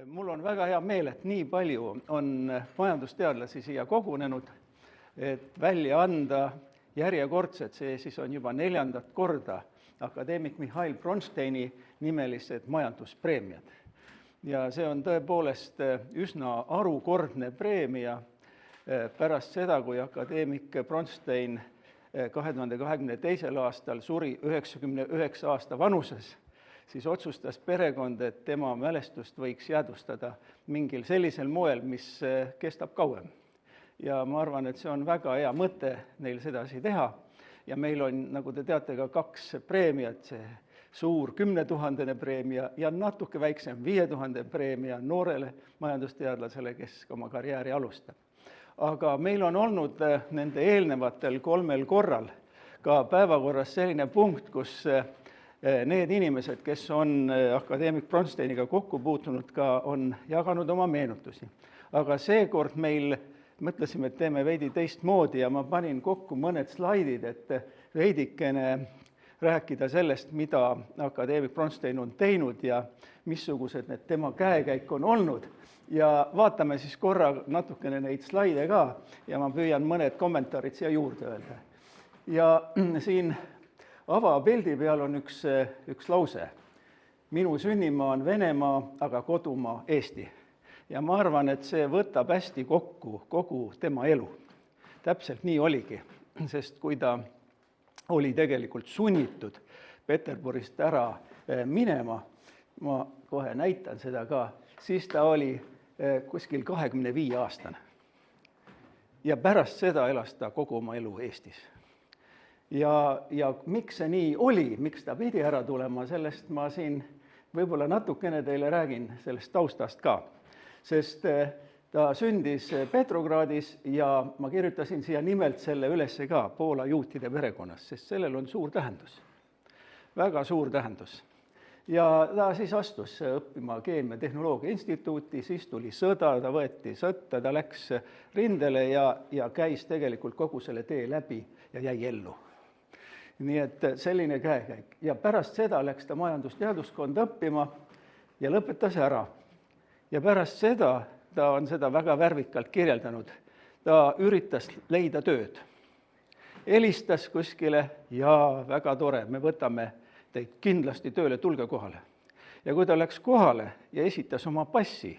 Mul on väga hea meel, et nii palju on majandusteadlasi siia kogunenud, et välja anda järjekordselt, see siis on juba 4. korda, akadeemik Mihhail Bronsteini nimelised majanduspreemiad. Ja see on tõepoolest üsna harukordne preemia pärast seda, kui akadeemik Bronstein 2022. aastal suri 99 aasta vanuses, siis otsustas perekond, et tema mälestust võiks jäädvustada mingil sellisel moel, mis kestab kauem. Ja ma arvan, et see on väga hea mõte neil sedasi teha. Ja meil on, nagu te teate, ka 2 preemiat, see suur 10 000 preemia ja natuke väiksem 5000 preemia noorele majandusteadlasele, kes oma karjääri alustab. Aga meil on olnud nende eelnevatel 3 korral ka päevakorras selline punkt, kus need inimesed, kes on akadeemik Bronsteiniga kokku puutunud, ka on jaganud oma meenutusi. Aga seekord meil mõtlesime, et teeme veidi teistmoodi ja ma panin kokku mõned slaidid, et veidikene rääkida sellest, mida akadeemik Bronstein on teinud ja missugused need tema käekäik on olnud. Ja vaatame siis korra natukene neid slaide ka ja ma püüan mõned kommentaarid siia juurde öelda. Ja siin avapildi peal on üks lause. Minu sünnimaa on Venemaa, aga kodumaa Eesti. Ja ma arvan, et see võtab hästi kokku kogu tema elu. Täpselt nii oligi, sest kui ta oli tegelikult sunnitud Peterburist ära minema, ma kohe näitan seda ka, siis ta oli kuskil 25-aastane. Ja pärast seda elas ta kogu oma elu Eestis. Ja miks see nii oli, miks ta pidi ära tulema, sellest ma siin võib-olla natukene teile räägin sellest taustast ka. Sest ta sündis Petrogradis ja ma kirjutasin siia nimelt selle üles ka Poola juutide perekonnas, sest sellel on suur tähendus, väga suur tähendus. Ja ta siis astus õppima Keemia-tehnoloogia instituuti, siis tuli sõda, ta võeti sõtta, ta läks rindele ja käis tegelikult kogu selle tee läbi ja jäi ellu. Nii et selline käekäik. Ja pärast seda läks ta majandusteaduskonda õppima ja lõpetas ära. Ja pärast seda, ta on seda väga värvikalt kirjeldanud, ta üritas leida tööd. Helistas kuskile ja väga tore, me võtame teid kindlasti tööle, tulge kohale. Ja kui ta läks kohale ja esitas oma passi,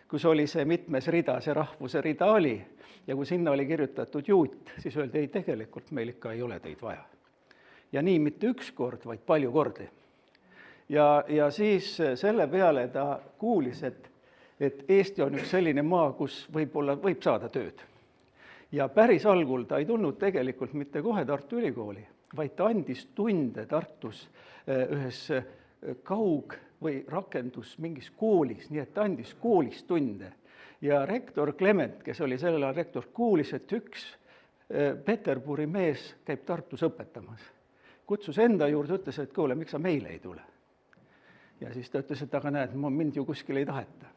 kus oli see mitmes rida, see rahvuse rida oli, ja kui sinna oli kirjutatud juut, siis öeldi, ei, tegelikult meil ikka ei ole teid vaja. Ja nii mitte üks kord, vaid palju kordi. Ja siis selle peale ta kuulis, et Eesti on üks selline maa, kus võib saada tööd. Ja päris algul ta ei tulnud tegelikult mitte kohe Tartu Ülikooli, vaid ta andis tunde Tartus ühes või rakendus mingis koolis, nii et ta andis koolis tunde. Ja rektor Klement, kes oli sellel ajal rektor, kuulis, et üks Peterburi mees käib Tartus õpetamas. Kutsus enda juurde, ütles, et kuule, miks sa meile ei tule? Ja siis ta ütles, et aga näed, mind ju kuskil ei taheta.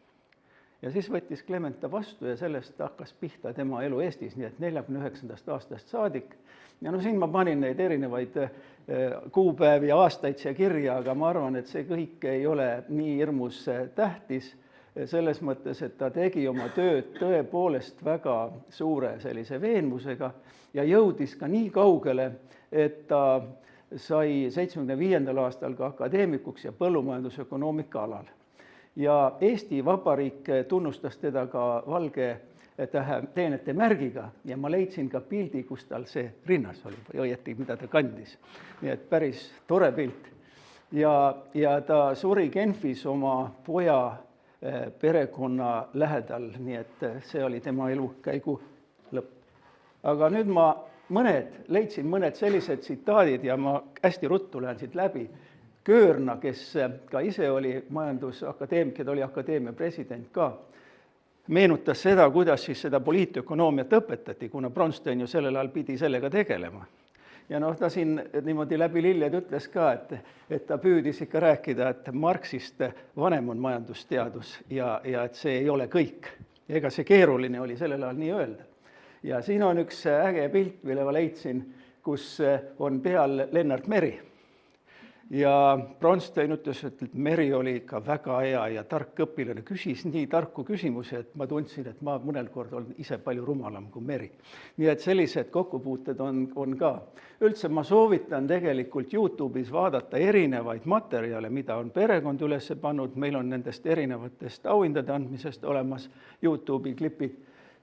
Ja siis võttis Klement ta vastu ja sellest hakkas pihta tema elu Eestis, nii et 49. aastast saadik. Ja siin ma panin neid erinevaid kuupäevi ja aastaid siia kirja, aga ma arvan, et see kõik ei ole nii hirmus tähtis, selles mõttes, et ta tegi oma tööd tõepoolest väga suure sellise veenmusega ja jõudis ka nii kaugele, et ta sai 75. aastal ka akadeemikuks ja põllumajandusökonoomika alal. Ja Eesti Vabariik tunnustas teda ka valge teenete märgiga ja ma leidsin ka pildi, kus tal see rinnas oli, või õieti, mida ta kandis. Nii et päris tore pilt. Ja ta suri Genfis oma poja perekonna lähedal, nii et see oli tema elukäigu lõpp. Aga nüüd ma leidsin mõned sellised tsitaadid ja ma hästi ruttu lähen siit läbi. Köörna, kes ka ise oli majandusakadeemik ja ta oli akadeemia president ka, meenutas seda, kuidas siis seda poliitökonoomiat õpetati, kuna Bronstein ju sellel ajal pidi sellega tegelema. Ja ta siin niimoodi läbi lilled ütles ka, et ta püüdis ikka rääkida, et Marxist vanem on majandusteadus ja et see ei ole kõik. Ega see keeruline oli sellel ajal nii öelda. Ja siin on üks äge pilt, mille ma leidsin, kus on peal Lennart Meri. Ja Bronstein ütles, et Meri oli ikka väga hea ja tark õpilane, küsis nii tarku küsimusi, et ma tundsin, et ma mõnel kord olen ise palju rumalam kui Meri. Nii et sellised kokkupuuted on ka. Üldse ma soovitan tegelikult YouTube'is vaadata erinevaid materjale, mida on perekond üles pannud, meil on nendest erinevatest auhindade andmisest olemas YouTube'i klipid,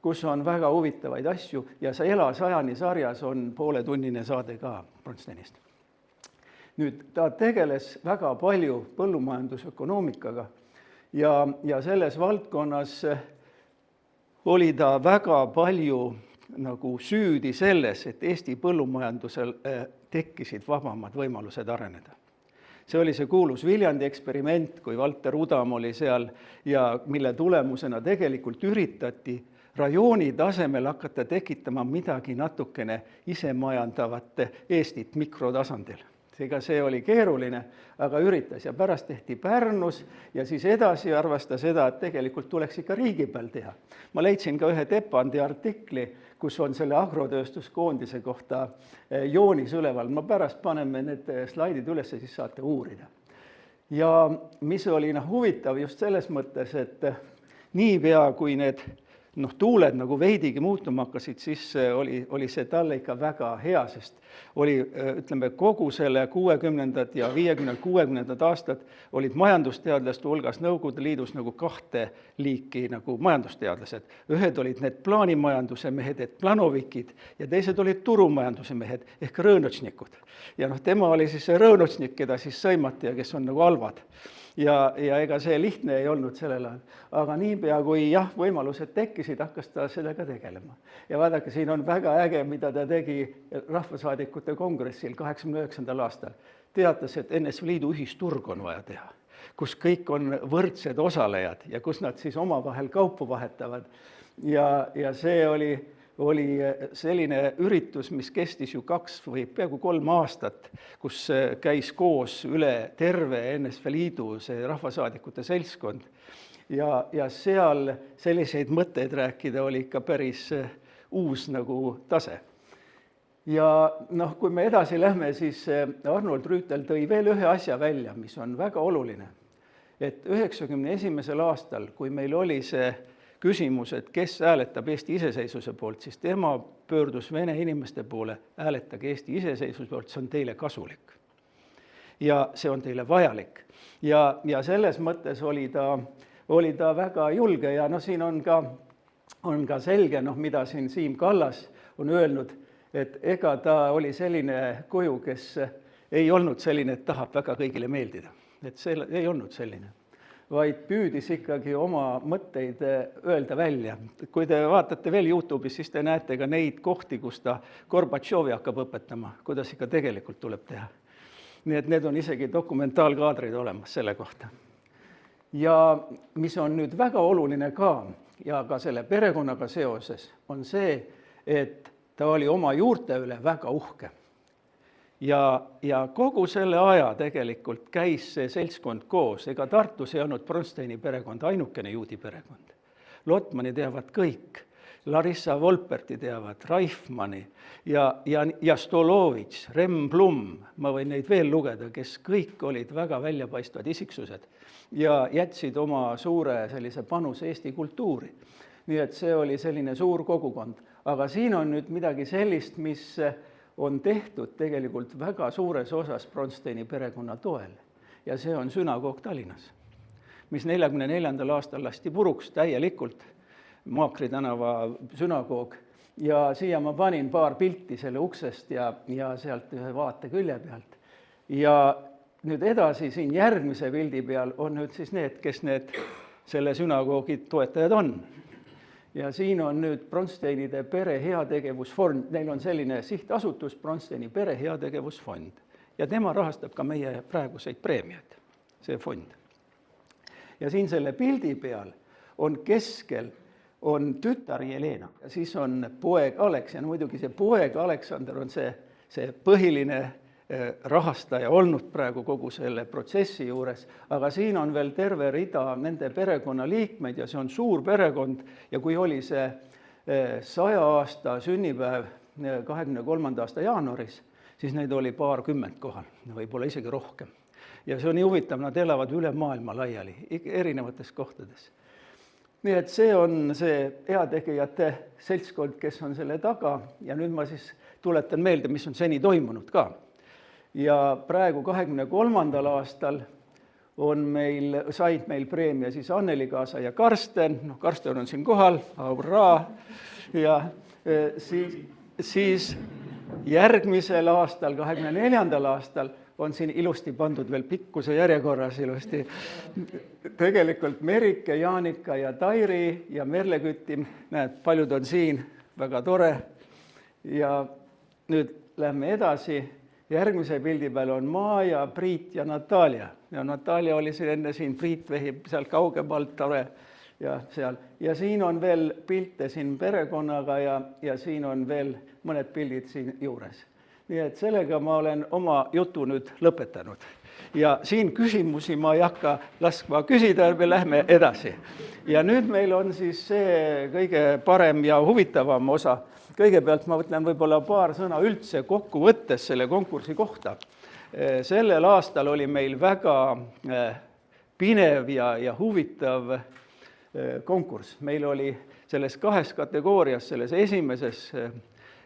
kus on väga huvitavaid asju ja see Ela sajani sarjas on pooletunnine saade ka Bronsteinist. Nüüd ta tegeles väga palju põllumajandusökonoomikaga ja selles valdkonnas oli ta väga palju nagu süüdi selles, et Eesti põllumajandusel tekkisid vabamad võimalused areneda. See oli see kuulus Viljandi eksperiment, kui Valter Udam oli seal ja mille tulemusena tegelikult üritati rajooni tasemel hakata tekitama midagi natukene isemajandavat Eestit mikrotasandil. Ega see oli keeruline, aga üritas ja pärast tehti Pärnus ja siis edasi arvas ta seda, et tegelikult tuleks ikka riigi peal teha. Ma leidsin ka ühe Tepandi artikli, kus on selle agrotööstuskoondise kohta joonis üleval. Ma pärast paneme need slaidid üles, siis saate uurida. Ja mis oli huvitav just selles mõttes, et niipea kui need tuuled nagu veidigi muutuma hakkasid, siis oli see talle ikka väga hea, sest oli, ütleme, kogu selle 60. ja 50-60. aastad olid majandusteadlaste hulgas Nõukogude Liidus nagu kahte liiki nagu majandusteadlased. Ühed olid need plaanimajanduse mehed, et planovikid, ja teised olid turumajanduse mehed ehk rõõnotsnikud. Ja tema oli siis see rõõnotsnik, keda siis sõimati ja kes on nagu halvad. Ja ega see lihtne ei olnud sellel ajal. Aga niipea, kui võimalused tekkisid, hakkas ta sellega tegelema. Ja vaadake, siin on väga äge, mida ta tegi rahvasaadikute kongressil 89. aastal. Teatas, et NSV Liidu ühisturg on vaja teha, kus kõik on võrdsed osalejad ja kus nad siis omavahel kaupu vahetavad. Ja see oli selline üritus, mis kestis ju 2 või peaaegu 3 aastat, kus käis koos üle terve NSV Liidu see rahvasaadikute seltskond. Ja seal selliseid mõtteid rääkida oli ikka päris uus nagu tase. Ja kui me edasi lähme, siis Arnold Rüütel tõi veel ühe asja välja, mis on väga oluline. Et 91. aastal, kui meil oli see küsimus, et kes hääletab Eesti iseseisvuse poolt, siis tema pöördus vene inimeste poole, hääletage Eesti iseseisvuse poolt, see on teile kasulik. Ja see on teile vajalik. Ja selles mõttes oli ta väga julge ja siin on ka selge, mida siin Siim Kallas on öelnud, et ega ta oli selline kuju, kes ei olnud selline, et tahab väga kõigile meeldida. Et see ei olnud selline, vaid püüdis ikkagi oma mõtteid öelda välja. Kui te vaatate veel YouTube'is, siis te näete ka neid kohti, kus ta Gorbatšovi hakkab õpetama, kuidas ikka tegelikult tuleb teha. Nii et need on isegi dokumentaalkaadrid olemas selle kohta. Ja mis on nüüd väga oluline ka, ja ka selle perekonnaga seoses, on see, et ta oli oma juurte üle väga uhke. Ja kogu selle aja tegelikult käis see seltskond koos, ega Tartus ei olnud Bronsteini perekond ainukene juudi perekond. Lotmani teavad kõik, Larissa Volperti teavad, Reifmanni ja Stolovitš, Rem Blum, ma võin neid veel lugeda, kes kõik olid väga väljapaistvad isiksused ja jätsid oma suure sellise panuse Eesti kultuuri. Nii et see oli selline suur kogukond. Aga siin on nüüd midagi sellist, mis on tehtud tegelikult väga suures osas Bronsteini perekonna toel. Ja see on sünagoog Tallinnas, mis 44. aastal lasti puruks täielikult, Maakri tänava sünagoog. Ja siia ma panin paar pilti selle uksest ja sealt ühe vaate külje pealt. Ja nüüd edasi siin järgmise pildi peal on nüüd siis need, kes need selle sünagoogi toetajad on. Ja siin on nüüd Bronsteinide pere heategevusfond. Neil on selline sihtasutus, Bronsteini pere heategevusfond. Ja tema rahastab ka meie praeguseid preemiaid, see fond. Ja siin selle pildi peal on keskel on tütar Jelena. Siis on poeg Aleks ja muidugi see poeg Aleksander on see põhiline rahastaja olnud praegu kogu selle protsessi juures, aga siin on veel terve rida nende perekonna liikmeid ja see on suur perekond ja kui oli see 100 aasta sünnipäev 23. aasta jaanuaris, siis neid oli paarkümmend kohal, võib-olla isegi rohkem. ja see on nii huvitav, nad elavad üle maailma laiali, erinevates kohtades. Nii et see on see heategijate seltskond, kes on selle taga ja nüüd ma siis tuletan meelde, mis on seni toimunud ka. Ja praegu 23. aastal said meil preemia siis Anneli Kaasa ja Karsten, Karsten on siin kohal, hurraa, ja siis järgmisel aastal, 24. aastal on siin ilusti pandud veel pikkuse järjekorras ilusti. Tegelikult Merike, Jaanika ja Tairi ja Merle Küttim, näed, paljud on siin, väga tore. Ja nüüd lähme edasi. Järgmise pildi peal on Maaja, Priit ja Natalia. Ja Natalia oli siin enne siin, Priit vehib seal kaugemalt, tore. Ja siin on veel pilte siin perekonnaga ja siin on veel mõned pildid siin juures. Nii et sellega ma olen oma jutu nüüd lõpetanud. Ja siin küsimusi ma ei hakka laskma küsida, me lähme edasi. Ja nüüd meil on siis see kõige parem ja huvitavam osa. Kõigepealt ma võtlen võib-olla paar sõna üldse kokku võttes selle konkursi kohta. Sellel aastal oli meil väga pinev ja huvitav konkurss. Meil oli selles 2 kategoorias, selles esimeses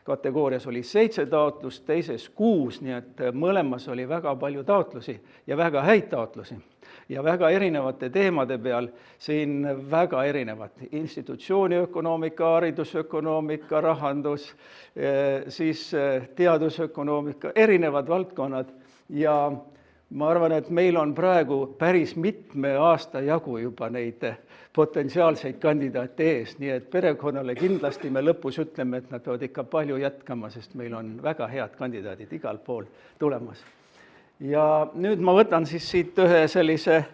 kategoorias oli 7 taotlust, teises 6, nii et mõlemas oli väga palju taotlusi ja väga häid taotlusi. Ja väga erinevate teemade peal, siin väga erinevad, institutsiooniökonoomika, haridusökonoomika, rahandus, siis teadusökonoomika, erinevad valdkonnad ja ma arvan, et meil on praegu päris mitme aasta jagu juba neid potentsiaalseid kandidaate ees, nii et perekonnale kindlasti me lõpus ütleme, et nad peavad ikka palju jätkama, sest meil on väga head kandidaadid igal pool tulemas. Ja nüüd ma võtan siis siit ühe sellise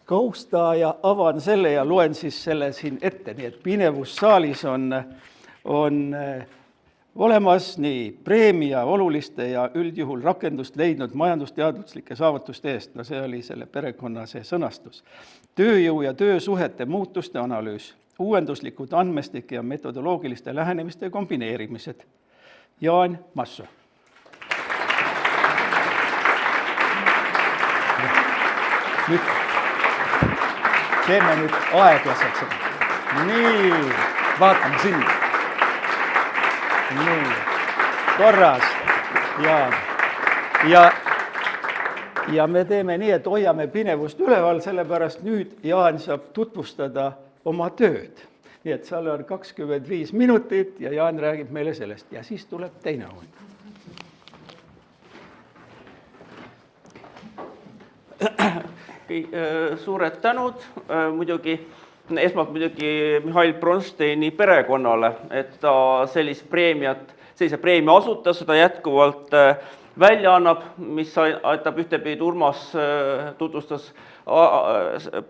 kausta ja avan selle ja loen siis selle siin ette, nii et pinevussaalis on olemas nii preemia oluliste ja üldjuhul rakendust leidnud majandusteaduslike saavutuste eest, no see oli selle perekonna see sõnastus. Tööjõu ja töösuhete muutuste analüüs, uuenduslikud andmestike ja metodoloogiliste lähenemiste kombineerimised. Jaan Masso. Nüüd teeme nüüd aeglaselt seda. Nii, vaatame sinna. Nii, korras. Ja me teeme nii, et hoiame pinevust üleval, sellepärast nüüd Jaan saab tutvustada oma tööd. Nii et seal on 25 minutit ja Jaan räägib meile sellest ja siis tuleb teine hund. Suured tänud esmalt muidugi Mihhail Bronsteini perekonnale, et ta sellise preemia asutas, seda jätkuvalt välja annab, mis aitab ühtepidi Urmas tutvustas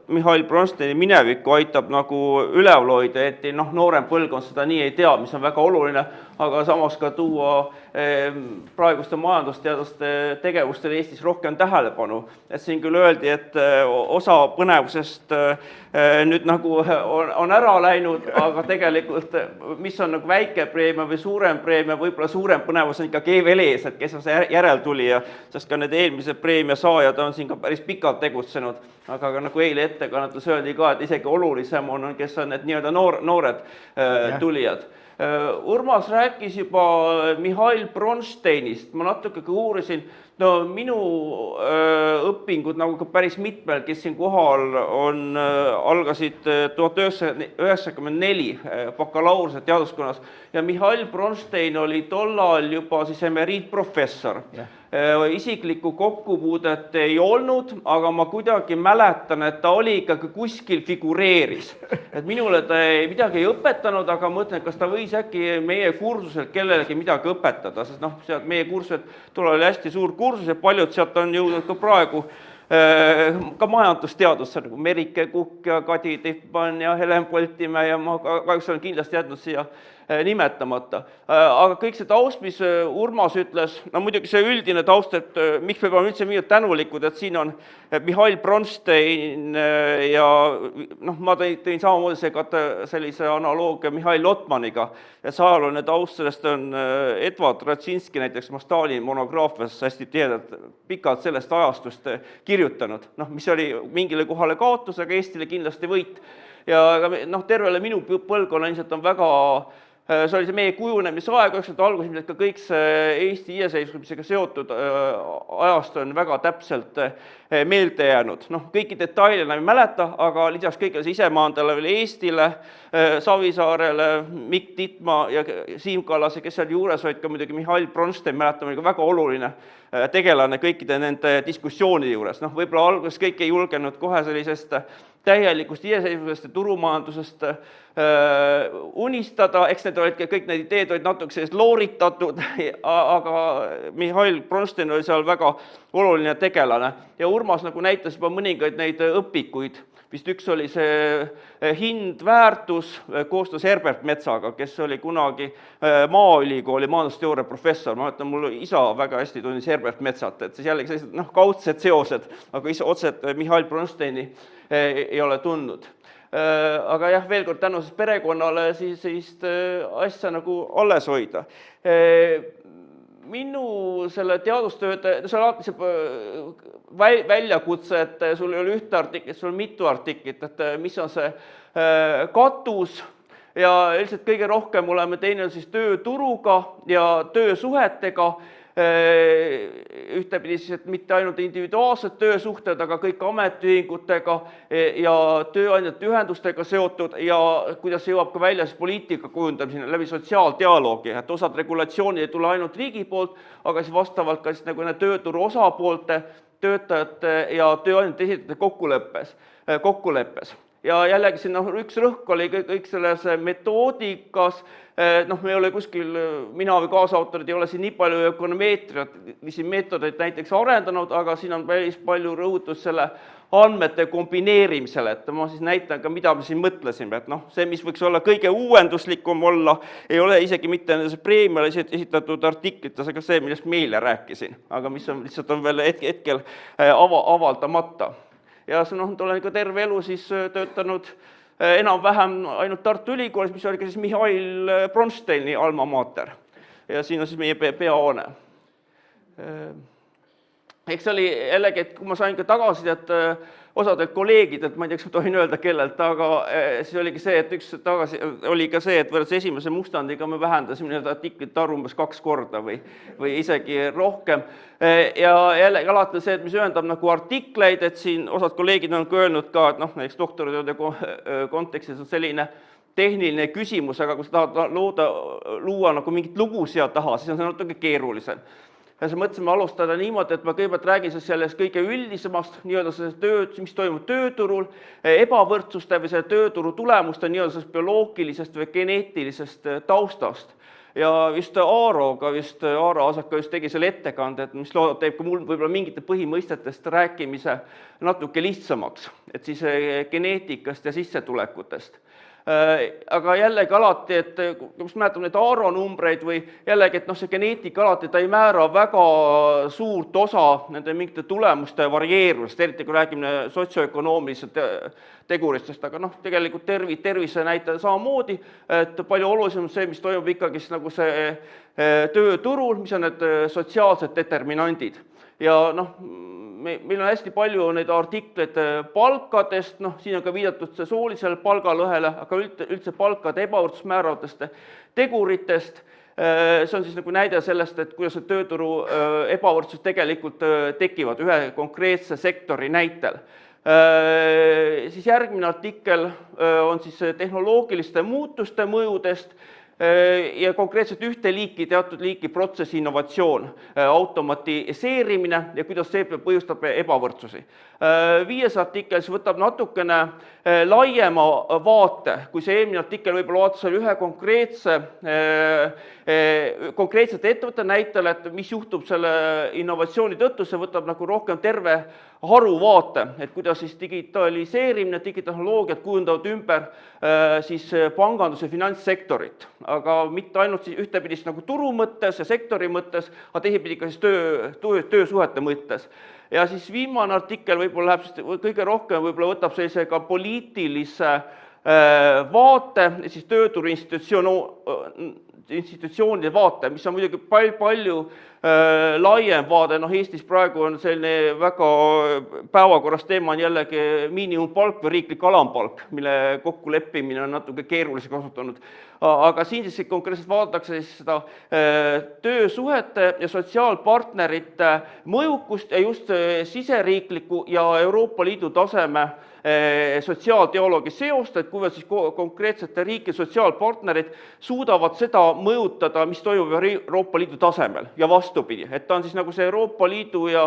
Mihhail Bronsteini minevikku, aitab nagu üleval hoida, et noorem põlvkond seda nii ei tea, mis on väga oluline, aga samas ka tuua praeguste majandusteaduste tegevustele Eestis rohkem tähelepanu. Et siin küll öeldi, et osa põnevusest nüüd nagu on ära läinud, aga tegelikult mis on nagu väike preemia või suurem preemia, võib-olla suurem põnevus on ikkagi veel ees, et kes on see järeltulija, sest ka need eelmised preemia saajad on siin ka päris pikalt tegutsenud, aga nagu eile ettekannetus öeldi ka, et isegi olulisem on, kes on need nii-öelda noored tulijad. Urmas rääkis juba Mihhail Bronsteinist, ma natuke uurisin, minu õpingud nagu ka päris mitmel, kes siin kohal on, algasid 1994 bakalaureuse teaduskonnas ja Mihhail Bronstein oli tollal juba siis emeriitprofessor. Isiklikku kokkupuudet ei olnud, aga ma kuidagi mäletan, et ta oli ikkagi kuskil figureeris. Et minule ta midagi ei õpetanud, aga mõtlen, kas ta võis äkki meie kursuselt kellelegi midagi õpetada, sest sealt meie kursused, tule oli hästi suur kursus ja paljud sealt on jõudnud ka praegu ka majandusteadusse, nagu Merike Kukk ja Kadi Tippmann ja Helen Poltimäe ja ma kahjuks olen kindlasti jätnud siia nimetamata. Aga kõik see taust, mis Urmas ütles, no muidugi see üldine taust, et miks me peame üldse mingid tänulikud, et siin on Mihhail Bronstein ja ma tõin samamoodi sellise analoogia Mihhail Lotmaniga, ja see ajalooline taust, sellest on Edward Radzinski näiteks Stalini monograafias hästi tihedalt pikalt sellest ajastust kirjutanud, mis oli mingile kohale kaotus, aga Eestile kindlasti võit. Ja tervele minu põlvkonna ilmselt on väga, see oli see meie kujunemise aeg, 90. alguses, ka kõik see Eesti iseseisvumisega seotud ajast on väga täpselt meelde jäänud. Kõiki detaile enam ei mäleta, aga lisaks kõigile isemaandele veel Eestile, Savisaarele, Mikk Titma ja Siim Kallase, kes seal juures olid ka muidugi Mihhail Bronstein, mäletame, väga oluline tegelane kõikide nende diskussioonide juures. Võib-olla alguses kõik ei julgenud kohe sellisest täielikust iseseisvusest ja turumajandusest unistada, eks need olid kõik need ideed olid natuke sellist looritatud, aga Mihhail Bronstein oli seal väga oluline tegelane. Ja Urmas näitas juba mõningaid neid õpikuid, vist üks oli see hind väärtus koostöös Herbert Metsaga, kes oli kunagi Maaülikooli majandusteooria professor. Ma mõtlen, mul isa väga hästi tundis Herbert Metsat, et siis jällegi sellised kaudsed seosed, aga otseselt Mihhail Bronsteini ei ole tundnud. Aga jah, veel kord tänu perekonnale sellist asja alles hoida. Minu selle teadustööde, see on alati see väljakutse, et sul ei ole ühte artiklit, sul on mitu artiklit, et mis on see katus ja ilmselt kõige rohkem oleme teinud siis tööturuga ja töösuhetega, ühtepidi siis, et mitte ainult individuaalsed töösuhted, aga kõik ametiühingutega ja tööandjate ühendustega seotud ja kuidas see jõuab ka välja siis poliitika kujundamiseni läbi sotsiaaldialoogi, et osad regulatsioonid ei tule ainult riigi poolt, aga siis vastavalt ka siis tööturu osapoolte, töötajate ja tööandjate esitajate kokkuleppes. Ja jällegi siin üks rõhk oli kõik selles metoodikas, me ei ole kuskil, mina või kaasautorid ei ole siin nii palju ökonomeetriat, meetodeid näiteks arendanud, aga siin on päris palju rõhutus selle andmete kombineerimisele, et ma siis näitan ka, mida me siin mõtlesime, et see, mis võiks olla kõige uuenduslikum olla, ei ole isegi mitte nendes preemiale esitatud artiklites, aga see, millest meile rääkisin, aga mis on lihtsalt on veel hetkel avaldamata. Ja olen ka terve elu siis töötanud enam-vähem ainult Tartu Ülikoolis, mis oli ka siis Mihhail Bronsteini alma mater. Ja siin on siis meie peahoone. Eks oli jällegi, et kui ma sain ka tagasisidet osadelt kolleegid, et ma ei tea, kas ma tohin öelda kellelt, aga siis oligi see, et oli ka see, et võrreldes esimese mustandiga me vähendasime artiklite arvu umbes 2 korda või isegi rohkem. Ja jällegi alati see, et mis ühendab artikleid, et siin osad kolleegid on öelnud ka, et näiteks doktoritööde kontekstis on selline tehniline küsimus, aga kui sa tahad luua mingit lugu siia taha, siis on see natuke keerulisem. Ja siis mõtlesime alustada niimoodi, et ma kõigepealt räägin sellest kõige üldisemast, mis toimub tööturul, ebavõrdsuste või selle tööturu tulemuste bioloogilisest või geneetilisest taustast. Ja just Aaro Aasaka tegi selle ettekande, et mis loodab teeb ka mul võib-olla mingite põhimõistetest rääkimise natuke lihtsamaks, et siis geneetikast ja sissetulekutest. Aga jällegi alati, et mis mäletab neid Aaro numbreid või jällegi, et see geneetika alati ta ei määra väga suurt osa nende mingite tulemuste varieeruvast, eriti kui räägime sotsioökonoomilistest teguristest, aga tegelikult tervise näitajad samamoodi, et palju olulisem on see, mis toimub ikkagi see tööturul, mis on need sotsiaalsed determinandid. Ja meil on hästi palju neid artikleid palkadest, siin on ka viidatud soolisele palgalõhele, aga üldse palkade ebavõrdsus määravatest teguritest. See on siis näide sellest, et kuidas tööturu ebavõrdsus tegelikult tekivad ühe konkreetse sektori näitel. Siis järgmine artikkel on siis tehnoloogiliste muutuste mõjudest ja konkreetselt teatud liiki protsessi innovatsioon, automatiseerimine ja kuidas see põhjustab ebavõrdsusi. 5. artikkel võtab natukene laiema vaate, kui see eelmine artikkel võib-olla vaatas ühe konkreetset ettevõtte näitel, et mis juhtub selle innovatsiooni tõttu, see võtab rohkem terve haruvaate, et kuidas siis digitaliseerimine, digitehnoloogiad kujundavad ümber siis pangandus- ja finantssektorit, aga mitte ainult siis ühtepidist nagu turu mõttes ja sektori mõttes, aga teisipidi ka siis töösuhete mõttes. Ja siis viimane artikkel võib-olla läheb siis kõige rohkem, võib-olla võtab sellise ka poliitilise vaate, siis tööturu institutsioonide vaate, mis on muidugi palju laiem vaade, Eestis praegu on selline väga päevakorras teema on jällegi miinimumpalk või riiklik alampalk, mille kokkuleppimine on natuke keeruliseks osutunud. Aga siin siis konkreetselt vaadatakse siis seda töösuhete ja sotsiaalpartnerite mõjukust ja just siseriikliku ja Euroopa Liidu taseme sotsiaaldialoogi seost, et kuivõrd siis konkreetsete riigi sotsiaalpartnerid suudavad seda mõjutada, mis toimub Euroopa Liidu tasemel ja vastupidi, et ta on siis nagu see Euroopa Liidu ja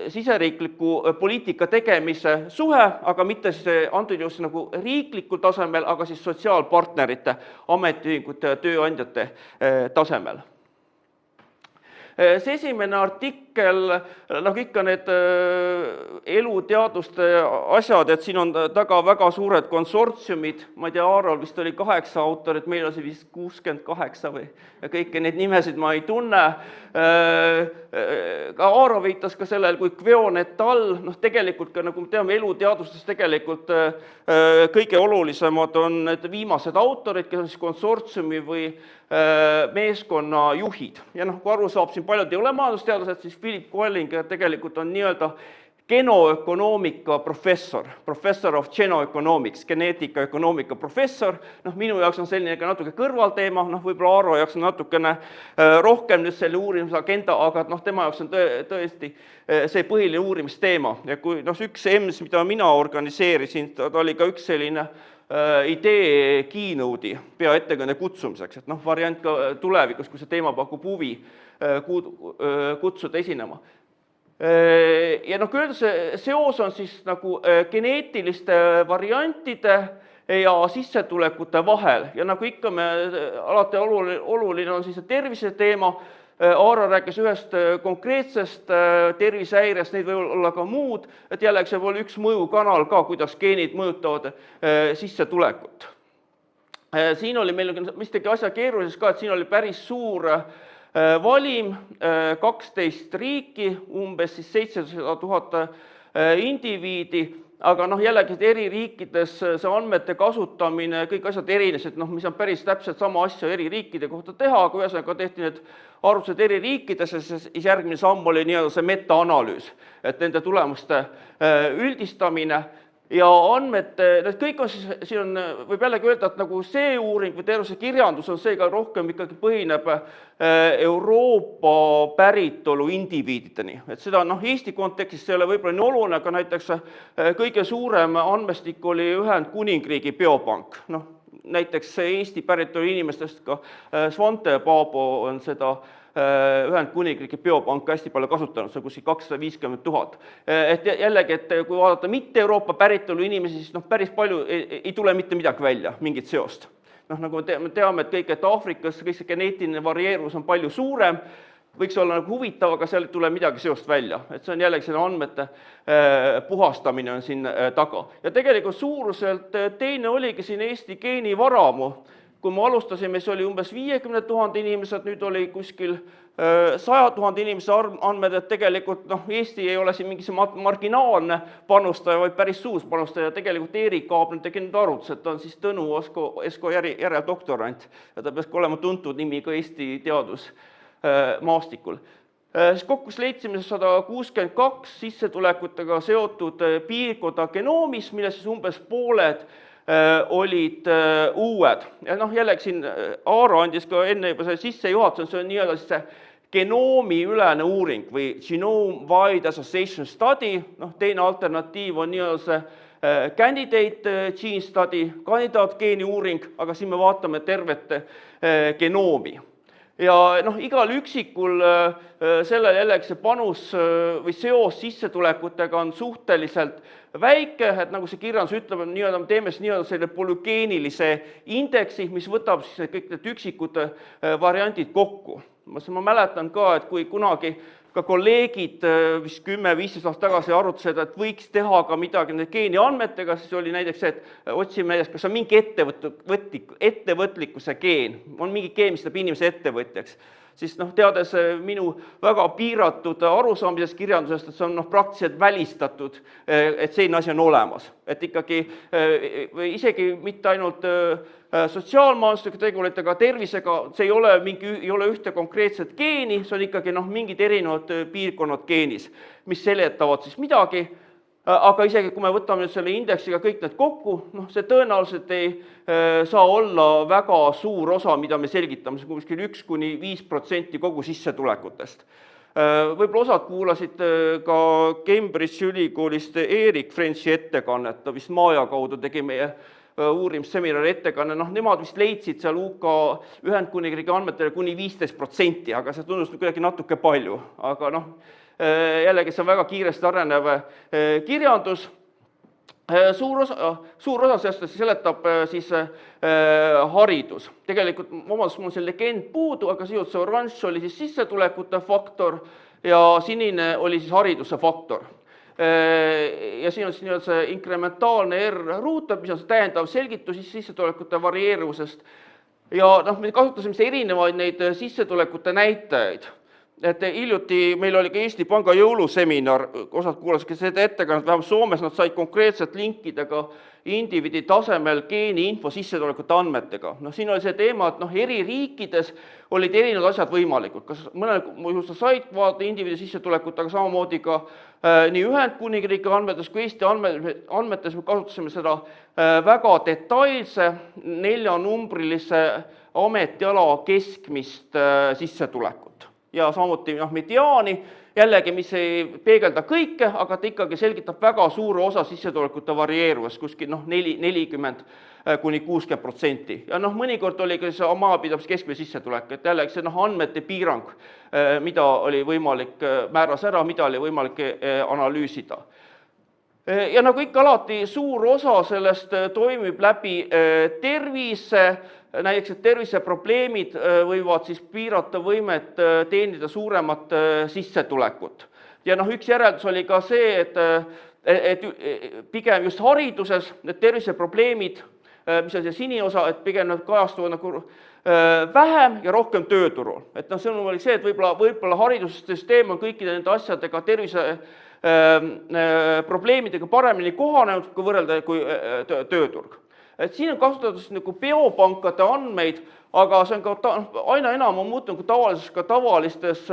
siseriikliku poliitika tegemise suhe, aga mitte siis antud juhul nagu riiklikul tasemel, aga siis sotsiaalpartnerite, ametiühingute ja tööandjate tasemel. See esimene artikkel, ikka need eluteaduste asjad, et siin on taga väga suured konsortsiumid, ma ei tea, Aarol vist oli 8 autorit, meil oli vist 68 või, ja kõiki neid nimesid ma ei tunne. Ka Aaro viitas ka sellel, kui Kveon et al, tegelikult ka, nagu me teame, eluteadustes tegelikult kõige olulisemad on need viimased autorid, kes on siis konsortsiumi või meeskonna juhid. Ja kui aru saab, siin paljud ei ole majandusteadlased, siis Philip Quellinger tegelikult on nii-öelda genoökonoomika professor of genoeconomics, geneetika ökonoomika professor. Minu jaoks on selline ka natuke kõrvalteema, võib-olla Aaro jaoks on natukene rohkem nüüd selle uurimisagenda, aga tema jaoks on tõesti see põhiline uurimisteema. Ja kui üks EMS, mida mina organiseerisin, ta oli ka üks selline idee keynote'i peaettekande kutsumiseks, et variant ka tulevikus, kui see teema pakub huvi, kutsuda esinema. Ja kui öelda, see seos on siis nagu geneetiliste variantide ja sissetulekute vahel ja nagu ikka me alati oluline on siis tervise teema. Aaro rääkis ühest konkreetsest tervisehäirest, neid võib olla ka muud, et jällegi see oli üks mõjukanal ka, kuidas geenid mõjutavad sissetulekut. Siin oli meil mistagi asja keerulises ka, et siin oli päris suur valim, 12 riiki, umbes 700 000 indiviidi, aga jällegi eri riikides see andmete kasutamine, kõik asjad erinesid, mis on päris täpselt sama asja eri riikide kohta teha, aga ühesõnaga tehti need arvutused eri riikides ja siis järgmine samm oli nii-öelda see metaanalüüs, et nende tulemuste üldistamine ja andmete, need kõik on siis, siin on, võib jällegi öelda, et nagu see uuring või terve see kirjandus on see ka rohkem ikkagi põhineb Euroopa päritolu indiviidideni. Et seda Eesti kontekstis see ei ole võib-olla nii oluline, aga näiteks kõige suurem andmestik oli Ühendkuningriigi biopank. Näiteks Eesti päritolu inimestest ka Svante ja Paabo on seda Ühendkuningriigi biopanka hästi palju kasutanud, see on kuskil 250 000. Et jällegi, et kui vaadata mitte Euroopa päritolu inimesi, siis päris palju ei tule mitte midagi välja, mingit seost. Nagu me teame, et kõik, et Aafrikas kõik see geneetiline varieeruvus on palju suurem, võiks olla nagu huvitav, aga seal ei tule midagi seost välja. Et see on jällegi selle andmete puhastamine on siin taga. Ja tegelikult suuruselt teine oligi siin Eesti geenivaramu. Kui me alustasime, siis oli umbes 50 000 inimesed, nüüd oli kuskil 100 000 inimese andmed, et tegelikult Eesti ei ole siin mingis marginaalne panustaja, vaid päris suur panustaja. Tegelikult Erik Aabner tegi nüüd arvutus, et ta on siis Tõnu Esko järeldoktorant ja ta peaks olema tuntud nimi ka Eesti teadusmaastikul. Siis kokkus leidsime 162 sissetulekutega seotud piirkonda genoomis, mille siis umbes pooled olid uued. Ja jällegi siin Aaro andis ka enne juba see sissejuhatus, see on nii-öelda see genoomiülene uuring või Genome-Wide Association Study, teine alternatiiv on nii-öelda see candidate gene study, kandidaatgeeni uuring, aga siin me vaatame tervet genoomi. Ja igal üksikul sellel jällegi see panus või seos sissetulekutega on suhteliselt väike, et nagu see kirjandus ütleb, me teeme selle polügeenilise indeksi, mis võtab siis kõik need üksikud variandid kokku. Ma mäletan ka, et kui kunagi ka kolleegid vist 10-15 aastat tagasi arutasid, et võiks teha ka midagi nende geeniandmetega, siis oli näiteks see, et otsime näiteks, kas on mingi ettevõtlikkuse geen, on mingi geen, mis teeb inimese ettevõtjaks. Siis teades minu väga piiratud arusaamisest kirjandusest, et see on praktiliselt välistatud, et selline asi on olemas. Et ikkagi isegi mitte ainult sotsiaalmajandusega tegurid, aga tervisega, see ei ole ühte konkreetset geeni, see on ikkagi mingid erinevad piirkonnad geenis, mis seletavad siis midagi, aga isegi kui me võtame nüüd selle indeksiga kõik need kokku, see tõenäoliselt ei saa olla väga suur osa, mida me selgitame, see kuskil 1–5% kogu sissetulekutest. Võib-olla osad kuulasid ka Cambridge ülikoolist Erik Frenchi ettekannet, ta vist Maaja kaudu tegi meie uurimisseminari ettekanne, nemad vist leidsid seal UK Ühendkuningriigi andmetele kuni 15%, aga see tundus kuidagi natuke palju, aga jällegi see on väga kiiresti arenev kirjandus. Suur osa sellest seletab siis haridus. Tegelikult mul see legend puudu, aga see oranž oli siis sissetulekute faktor ja sinine oli siis hariduse faktor. Ja siin on siis see inkrementaalne R-ruutab, mis on see täiendav selgitus sissetulekute varieeruvusest. Ja me kasutasime erinevaid neid sissetulekute näitajaid. Et hiljuti meil oli ka Eesti Panga jõuluseminar, osad kuulasid seda ettekannet, vähemalt Soomes nad said konkreetselt linkidega indiviidi tasemel geeni info sissetulekute andmetega. Siin oli see teema, et eri riikides olid erinevad asjad võimalikud. Kas mõnel just said vaadata indiviidi sissetulekut, aga samamoodi ka nii Ühendkuningriigi andmetes kui Eesti andmetes me kasutasime seda väga detailse 4-numbrilise ametiala keskmist sissetulekut. Ja samuti mediaani, jällegi, mis ei peegelda kõike, aga ta ikkagi selgitab väga suure osa sissetulekute varieeruvast, kuskil 40–60%. Ja mõnikord oli ka see maapidavus keskmine sissetulek, et jällegi see andmete piirang, mida oli võimalik määras ära, mida oli võimalik analüüsida. Ja nagu ikka alati suur osa sellest toimib läbi tervise, näiteks, et terviseprobleemid võivad siis piirata võimet teenida suuremat sissetulekut. Ja üks järeldus oli ka see, et pigem just hariduses need terviseprobleemid, mis on see siniosa, et pigem nad kajastuvad vähem ja rohkem tööturul. Et sõnum oli see, et võib-olla haridussüsteem on kõikide nende asjadega tervise probleemidega paremini kohanenud, kui võrrelda kui tööturg. Et siin on kasutatud biopankade andmeid, aga see on ka aina enam on muutunud ka tavalistes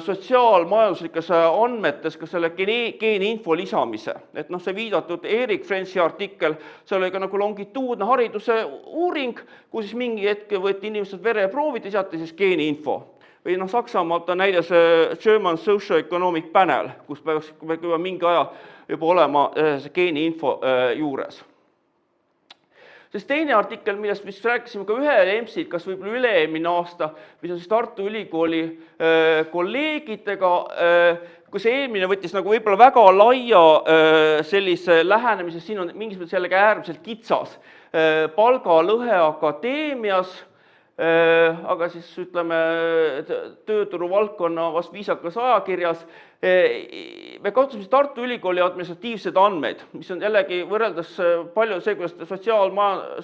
sotsiaalmajanduslikes andmetes ka selle geeni info lisamise. Et see viidatud Erik Frenchi artikkel, see oli ka longituudne hariduse uuring, kus siis mingi hetk võeti inimesed vereproovid ja seati siis geeni info. Või Saksamaalt on näide see German Socio-Economic Panel, kus peaks juba mingi aja juba olema see geeni info juures. Sest teine artikkel, millest vist rääkisime ka ühel EMS-il, kas võib-olla üle-eelmine aasta, mis on siis Tartu Ülikooli kolleegidega, kui see eelmine võttis võib-olla väga laia sellise lähenemise, siin on mingis mõttes jällegi äärmiselt kitsas palgalõhe akadeemias, aga siis ütleme tööturu valdkonna vast viisakas ajakirjas, me kasutasime Tartu Ülikooli administratiivsed andmeid, mis on jällegi võrreldes palju see, kuidas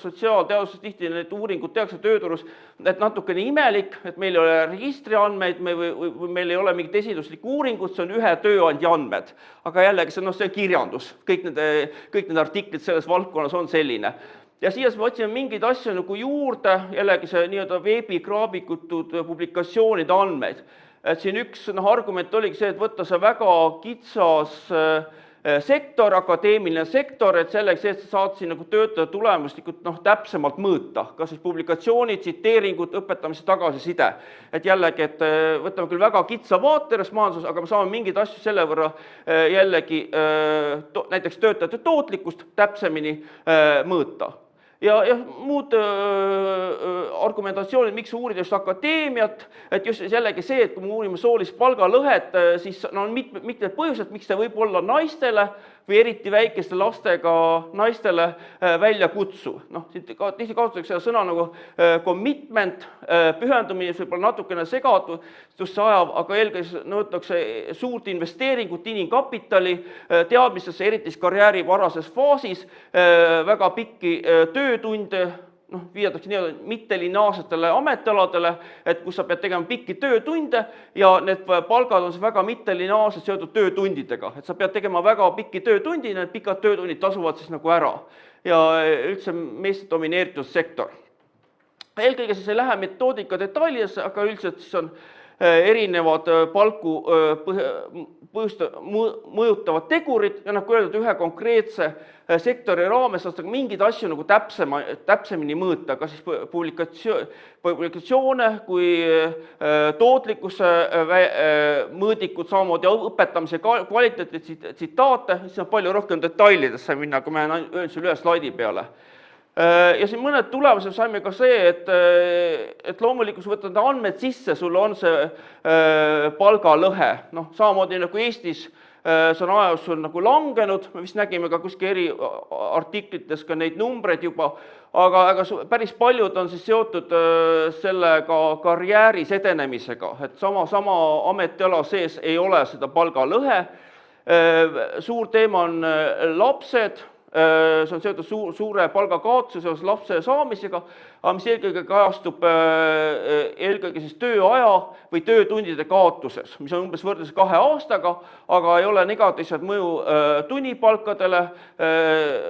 sotsiaalteadustes tihti need uuringud tehakse tööturus, et natukene imelik, et meil ei ole registriandmeid või meil ei ole mingit esinduslikku uuringut, see on ühe tööandja andmed. Aga jällegi see on kirjandus, kõik need artiklid selles valdkonnas on selline. Ja siia me otsime mingeid asju juurde, jällegi see veebikraabikutud publikatsioonide andmeid. Et siin üks argument oligi see, et võtta see väga kitsas sektor, akadeemiline sektor, et selleks, et saad siin töötada tulemuslikult täpsemalt mõõta, kas siis publikatsioonid, tsiteeringud, õpetamise tagasiside. Et jällegi, et võtame küll väga kitsa vaateres majanduses, aga me saame mingeid asju selle võrra jällegi näiteks töötajate tootlikkust täpsemini mõõta. Ja muud argumentatsioonid, miks uurida just akadeemiat, et just jällegi see, et kui me uurime soolist palgalõhet, siis on mitmed põhjused, miks see võib olla naistele või eriti väikeste lastega naistele väljakutsu. Tihti kasutatakse seda sõna nagu commitment, pühendumine, võib-olla natukene segadusse ajav, aga eelkõige nõutakse suurt investeeringut inimkapitali, teadmistesse, eriti karjääri varases faasis, väga pikki töötunde, viidatakse nii-öelda mittelineaarsetele ametialadele, et kus sa pead tegema pikki töötunde ja need palgad on väga mittelineaarselt seotud töötundidega, et sa pead tegema väga pikki töötundi, need pikad töötunnid tasuvad siis nagu ära ja üldse meeste domineeritud sektor. Eelkõige siis ei lähe metoodika detailidesse, aga üldiselt siis on erinevad palku mõjutavad tegurid ja kui öeldud ühe konkreetse sektori raames, saab mingeid asju nagu täpsemini mõõta, kas siis publikatsioone kui tootlikkuse mõõdikud, samamoodi õpetamise kvaliteeti, tsitaate, siis on palju rohkem detailidesse minna, kui me öelnud selle ühe slaidi peale. Ja siin mõned tulemused saime ka see, et loomulikult kui võtad andmed sisse, sul on see palgalõhe. Samamoodi nagu Eestis see on ajas sul nagu langenud, me vist nägime ka kuskil eri artiklites ka neid numbreid juba, aga päris paljud on siis seotud sellega karjääris edenemisega, et sama ametiala sees ei ole seda palgalõhe. Suur teema on lapsed, see on seotud suure palgakaotuse seoses lapse saamisega, aga mis eelkõige kajastub eelkõige siis tööaja või töötundide kaotuses, mis on umbes võrdluses 2 aastaga, aga ei ole negatiivset mõju tunnipalkadele,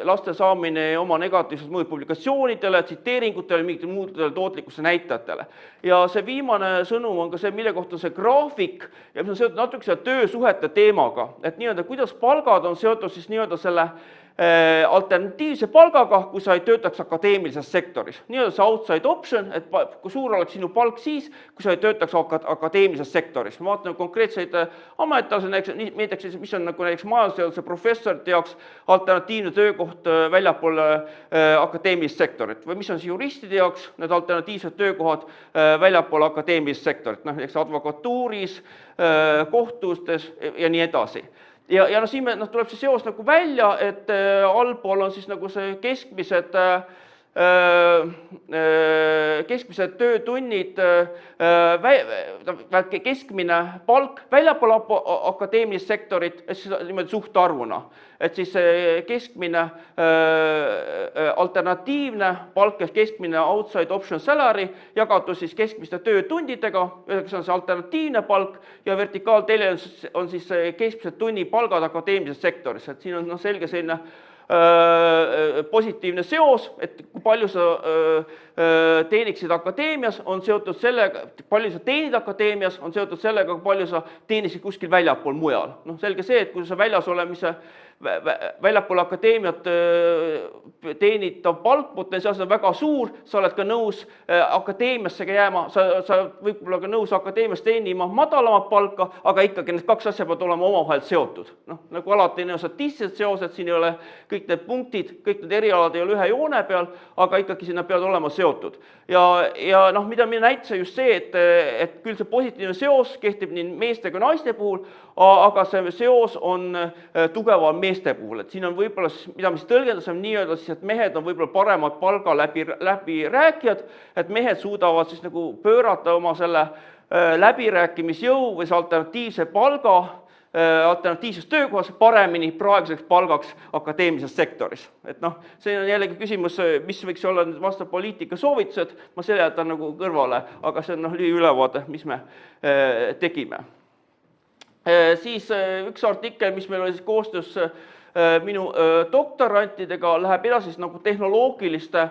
laste saamine ei oma negatiivset mõju publikatsioonidele, tsiteeringutele, mingitele muudele tootlikkuse näitajatele. Ja see viimane sõnum on ka see, mille kohta see graafik, ja mis on seotud natuke selle töösuhete teemaga, et nii-öelda kuidas palgad on seotud siis nii-öelda selle alternatiivse palgaga, kui sa ei töötaks akadeemilises sektoris. Nii-öelda see outside option, et kui suur oleks sinu palk siis, kui sa ei töötaks akadeemilises sektoris. Ma vaatan konkreetseid ametialasid, näiteks mis on nagu näiteks majandusteaduse professorite jaoks alternatiivne töökoht väljapoole akadeemilist sektorit või mis on siis juristide jaoks need alternatiivsed töökohad väljapoole akadeemilist sektorit, näiteks advokatuuris, kohtustes ja nii edasi. Ja siin tuleb see seos nagu välja, et allpool on siis nagu see keskmised töötunnid, keskmine palk väljapool akadeemilist sektorit, siis niimoodi suhtarvuna. Et siis keskmine alternatiivne palk, keskmine outside option salary jagatud siis keskmiste töötundidega, see on see alternatiivne palk ja vertikaaltelje on siis keskmised tunnipalgad akadeemilises sektoris. Et siin on selge selline positiivne seos, et kui palju sa teeniksid akadeemias, on seotud sellega, palju sa teenid akadeemias, on seotud sellega, kui palju sa teeniksid kuskil väljapool mujal. Selge see, et kui sa väljas olemise väljapool akadeemiat teenitav palk potentsiaalselt on väga suur, sa oled ka nõus akadeemiasse jääma, sa võib-olla ka nõus akadeemias teenima madalamat palka, aga ikkagi need kaks asja peavad olema omavahel seotud. Nagu alati on statistilised seosed, siin ei ole kõik need punktid, kõik need erialad ei ole ühe joone peal, aga ikkagi sinna peavad olema seotud. Ja mida näitas just see, et küll see positiivne seos kehtib nii meeste kui naiste puhul, aga see seos on tugevam meeste puhul, et siin on võib-olla, mida me siis tõlgendasime nii-öelda, et mehed on võib-olla paremad palga läbi rääkijad, et mehed suudavad siis nagu pöörata oma selle läbirääkimisjõu või see alternatiivse palga, alternatiivses töökohas paremini praeguseks palgaks akadeemilises sektoris. Et see on jällegi küsimus, mis võiks olla vastav poliitika soovitused, ma selle jätan nagu kõrvale, aga see on lühiülevaade, mis me tegime. Siis üks artikkel, mis meil oli siis koostöös minu doktorantidega, läheb edasi nagu tehnoloogiliste